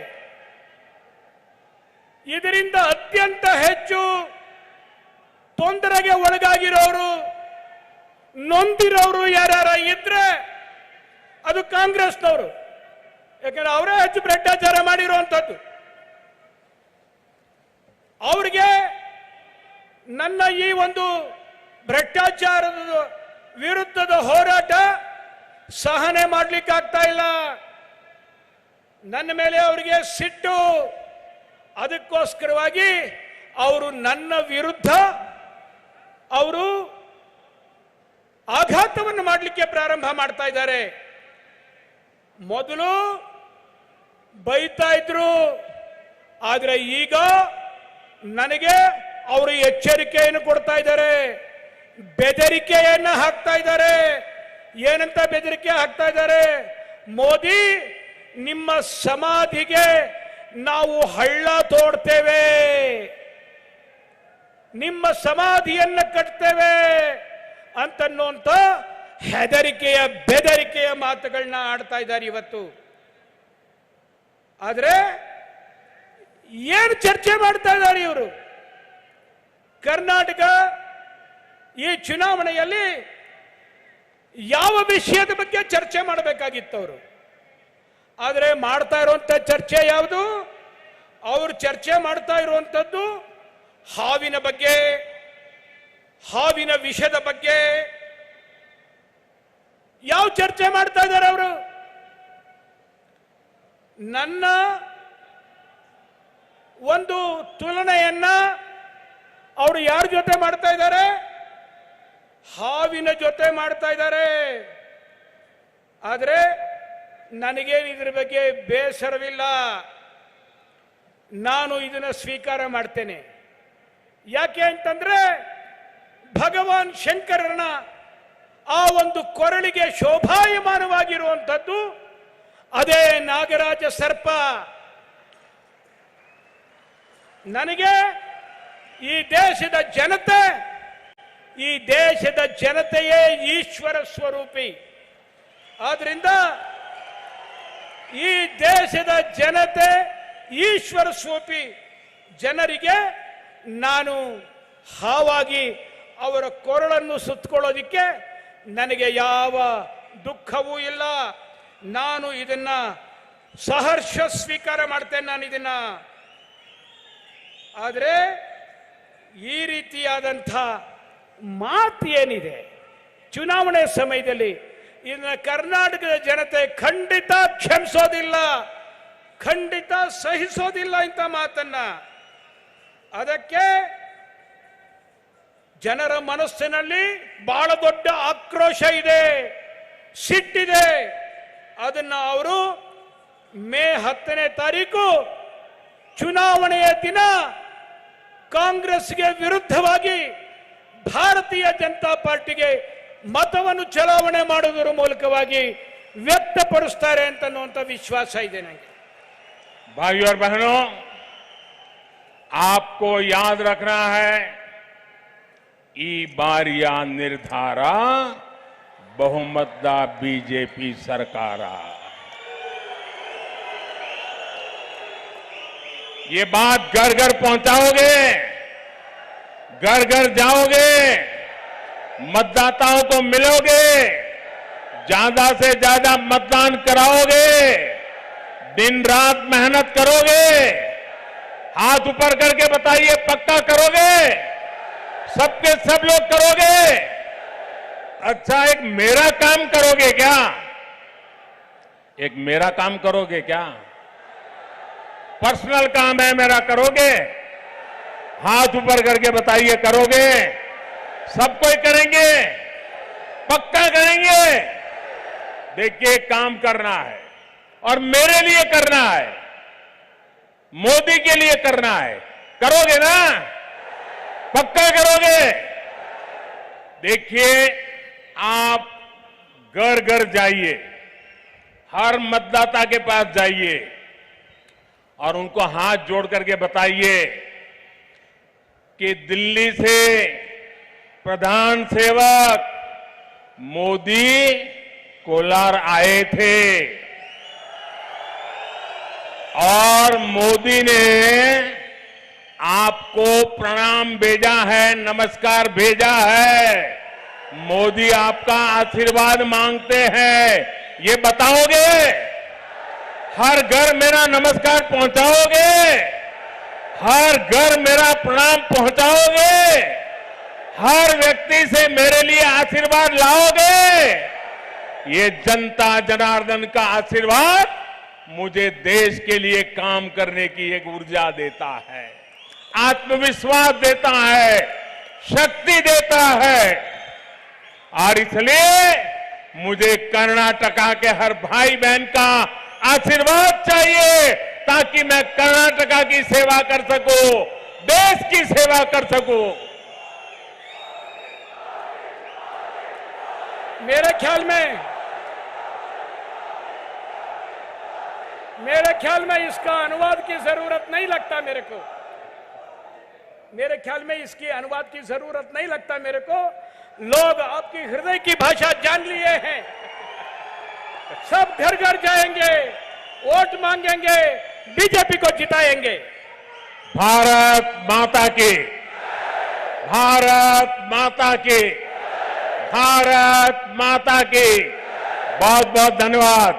ಇದರಿಂದ ಅತ್ಯಂತ ಹೆಚ್ಚು ತೊಂದರೆಗೆ ಒಳಗಾಗಿರೋರು, ನೊಂದಿರೋರು ಯಾರ್ಯಾರ ಇದ್ರೆ ಅದು ಕಾಂಗ್ರೆಸ್ನವರು. ಯಾಕಂದ್ರೆ ಅವರೇ ಹೆಚ್ಚು ಭ್ರಷ್ಟಾಚಾರ ಮಾಡಿರುವಂತದ್ದು. ಅವರಿಗೆ ನನ್ನ ಈ ಒಂದು ಭ್ರಷ್ಟಾಚಾರದ ವಿರುದ್ಧದ ಹೋರಾಟ ಸಹನೆ ಮಾಡ್ಲಿಕ್ಕಾಗ್ತಾ ಇಲ್ಲ. ನನ್ನ ಮೇಲೆ ಅವರಿಗೆ ಸಿಟ್ಟು. ಅದಕ್ಕೋಸ್ಕರವಾಗಿ ಅವರು ನನ್ನ ವಿರುದ್ಧ ಅವರು ಆಘಾತವನ್ನು ಮಾಡಲಿಕ್ಕೆ ಪ್ರಾರಂಭ ಮಾಡ್ತಾ ಇದ್ದಾರೆ. ಮೊದಲು ಬೈತಾ ಇದ್ರು, ಆದ್ರೆ ಈಗ ನನಗೆ ಅವರು ಎಚ್ಚರಿಕೆಯನ್ನು ಕೊಡ್ತಾ ಇದ್ದಾರೆ, ಬೆದರಿಕೆಯನ್ನು ಹಾಕ್ತಾ ಇದ್ದಾರೆ. ಏನಂತ ಬೆದರಿಕೆ ಹಾಕ್ತಾ ಇದ್ದಾರೆ? ಮೋದಿ, ನಿಮ್ಮ ಸಮಾಧಿಗೆ ನಾವು ಹಳ್ಳ ತೋಡ್ತೇವೆ, ನಿಮ್ಮ ಸಮಾಧಿಯನ್ನು ಕಟ್ತೇವೆ ಅಂತನ್ನುವಂತ ಹೆದರಿಕೆಯ ಬೆದರಿಕೆಯ ಮಾತುಗಳನ್ನ ಆಡ್ತಾ ಇದ್ದಾರೆ ಇವತ್ತು. ಆದ್ರೆ ಏನು ಚರ್ಚೆ ಮಾಡ್ತಾ ಇದ್ದಾರೆ ಇವರು? ಕರ್ನಾಟಕ ಈ ಚುನಾವಣೆಯಲ್ಲಿ ಯಾವ ವಿಷಯದ ಬಗ್ಗೆ ಚರ್ಚೆ ಮಾಡಬೇಕಾಗಿತ್ತು ಅವರು? ಆದರೆ ಮಾಡ್ತಾ ಇರುವಂತ ಚರ್ಚೆ ಯಾವುದು? ಅವರು ಚರ್ಚೆ ಮಾಡ್ತಾ ಇರುವಂತದ್ದು ಹಾವಿನ ಬಗ್ಗೆ, ಹಾವಿನ ವಿಷದ ಬಗ್ಗೆ. ಯಾವ ಚರ್ಚೆ ಮಾಡ್ತಾ ಇದ್ದಾರೆ ಅವರು? ನನ್ನ ಒಂದು ತುಲನೆಯನ್ನ ಅವರು ಯಾರ ಜೊತೆ ಮಾಡ್ತಾ ಇದ್ದಾರೆ? ಹಾವಿನ ಜೊತೆ ಮಾಡ್ತಾ ಇದ್ದಾರೆ. ಆದರೆ ನನಗೇನು ಇದ್ರ ಬಗ್ಗೆ ಬೇಸರವಿಲ್ಲ, ನಾನು ಇದನ್ನ ಸ್ವೀಕಾರ ಮಾಡ್ತೇನೆ. ಯಾಕೆ ಅಂತಂದ್ರೆ ಭಗವಾನ್ ಶಂಕರನ ಆ ಒಂದು ಕೊರಳಿಗೆ ಶೋಭಾಯಮಾನವಾಗಿರುವಂಥದ್ದು ಅದೇ ನಾಗರಾಜ ಸರ್ಪ. ನನಗೆ ಈ ದೇಶದ ಜನತೆಯೇ ಈಶ್ವರ ಸ್ವರೂಪಿ. ಆದ್ರಿಂದ ಈ ದೇಶದ ಜನತೆ ಈಶ್ವರ ಸ್ವರೂಪಿ ಜನರಿಗೆ ನಾನು ಹಾವಾಗಿ ಅವರ ಕೊರಳನ್ನು ಸುತ್ತಕೊಳ್ಳೋದಿಕ್ಕೆ ನನಗೆ ಯಾವ ದುಃಖವೂ ಇಲ್ಲ. ನಾನು ಇದನ್ನ ಸಹರ್ಷ ಸ್ವೀಕಾರ ಮಾಡ್ತೇನೆ. ನಾನು ಇದನ್ನ ಆದರೆ ಈ ರೀತಿಯಾದಂಥ ಮಾತು ಏನಿದೆ ಚುನಾವಣೆ ಸಮಯದಲ್ಲಿ, ಇದನ್ನ ಕರ್ನಾಟಕದ ಜನತೆ ಖಂಡಿತ ಕ್ಷಮಿಸೋದಿಲ್ಲ, ಖಂಡಿತ ಸಹಿಸೋದಿಲ್ಲ ಇಂಥ ಮಾತನ್ನ. ಅದಕ್ಕೆ ಜನರ ಮನಸ್ಸಿನಲ್ಲಿ ಬಹಳ ದೊಡ್ಡ ಆಕ್ರೋಶ ಇದೆ, ಸಿಟ್ಟಿದೆ. ಅದನ್ನ ಅವರು ಮೇ 10ನೇ ತಾರೀಕು ಚುನಾವಣೆಯ ದಿನ ಕಾಂಗ್ರೆಸ್ಗೆ ವಿರುದ್ಧವಾಗಿ ಭಾರತೀಯ ಜನತಾ ಪಾರ್ಟಿಗೆ मतवन्नु चलावणे ಮಾಡುವುದರ ಮೂಲಕವಾಗಿ ವ್ಯಕ್ತಪಡಿಸುತ್ತಾರೆ ಅಂತನ್ನುವಂತ ವಿಶ್ವಾಸ ಇದೆ ನನಗೆ. भाइयों और बहनों, आपको याद रखना है, ई बारिया निर्धारा बहुमतदा बीजेपी सरकारा। ये बात घर घर पहुंचाओगे, घर घर जाओगे, मतदाताओं को मिलोगे, ज्यादा से ज्यादा मतदान कराओगे, दिन रात मेहनत करोगे, हाथ ऊपर करके बताइए पक्का करोगे, सबके सब लोग करोगे। अच्छा, एक मेरा काम करोगे क्या? एक मेरा काम करोगे क्या? पर्सनल काम है मेरा, करोगे? हाथ ऊपर करके बताइए करोगे? सब कोई करेंगे, पक्का करेंगे। देखिए, काम करना है और मेरे लिए करना है, मोदी के लिए करना है। करोगे ना? पक्का करोगे? देखिए, आप घर घर जाइए, हर मतदाता के पास जाइए और उनको हाथ जोड़ करके बताइए कि दिल्ली से प्रधान सेवक मोदी कोलार आए थे और मोदी ने आपको प्रणाम भेजा है, नमस्कार भेजा है। मोदी आपका आशीर्वाद मांगते हैं, ये बताओगे? हर घर मेरा नमस्कार पहुंचाओगे? हर घर मेरा प्रणाम पहुंचाओगे? हर व्यक्ति से मेरे लिए आशीर्वाद लाओगे? ये जनता जनार्दन का आशीर्वाद मुझे देश के लिए काम करने की एक ऊर्जा देता है, आत्मविश्वास देता है, शक्ति देता है। और इसलिए मुझे कर्नाटका के हर भाई बहन का आशीर्वाद चाहिए ताकि मैं कर्नाटका की सेवा कर सकूं, देश की सेवा कर सकूं। मेरे ख्याल में इसका अनुवाद की जरूरत नहीं लगता मेरे को। मेरे ख्याल में इसकी अनुवाद की जरूरत नहीं लगता मेरे को। लोग आपकी हृदय की भाषा जान लिए हैं। सब घर घर जाएंगे, वोट मांगेंगे, बीजेपी को जिताएंगे। भारत माता की, भारत माता की, भारत माता की। बहुत बहुत धन्यवाद।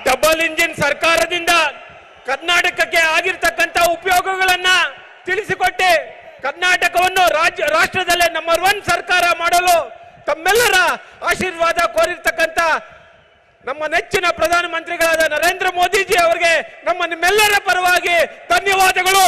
ಡಬಲ್ ಇಂಜಿನ್ ಸರ್ಕಾರದಿಂದ ಕರ್ನಾಟಕಕ್ಕೆ ಆಗಿರತಕ್ಕಂತ ಉಪಯೋಗಗಳನ್ನ ತಿಳಿಸಿಕೊಟ್ಟೆ ಕರ್ನಾಟಕವನ್ನು ರಾಷ್ಟ್ರದಲ್ಲೇ ನಂಬರ್ 1 ಸರ್ಕಾರ ಮಾಡಲು ತಮ್ಮೆಲ್ಲರ ಆಶೀರ್ವಾದ ಕೋರಿರ್ತಕ್ಕಂತ ನಮ್ಮ ನೆಚ್ಚಿನ ಪ್ರಧಾನಮಂತ್ರಿಗಳಾದ ನರೇಂದ್ರ ಮೋದಿಜಿ ಅವರಿಗೆ ನಮ್ಮ ನಿಮ್ಮೆಲ್ಲರ ಪರವಾಗಿ ಧನ್ಯವಾದಗಳು.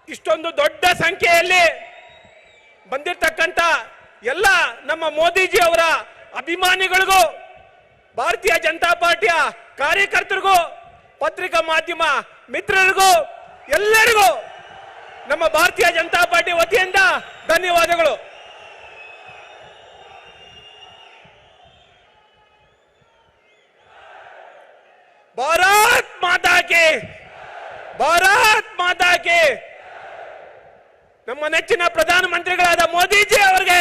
ಇಷ್ಟೊಂದು ದೊಡ್ಡ ಸಂಖ್ಯೆಯಲ್ಲಿ ಬಂದಿರತಕ್ಕಂತ ಎಲ್ಲ ನಮ್ಮ ಮೋದಿಜಿ ಅವರ ಅಭಿಮಾನಿಗಳಿಗೂ, ಭಾರತೀಯ ಜನತಾ ಪಾರ್ಟಿಯ ಕಾರ್ಯಕರ್ತರಿಗೂ, ಪತ್ರಿಕಾ ಮಾಧ್ಯಮ ಮಿತ್ರರಿಗೂ ಎಲ್ಲರಿಗೂ ನಮ್ಮ ಭಾರತೀಯ ಜನತಾ ಪಾರ್ಟಿ ವತಿಯಿಂದ ಧನ್ಯವಾದಗಳು. ಭಾರತ್ ಮಾತಾ ಕಿ ನಮ್ಮ ನೆಚ್ಚಿನ ಪ್ರಧಾನಮಂತ್ರಿಗಳಾದ ಮೋದಿಜಿ ಅವರಿಗೆ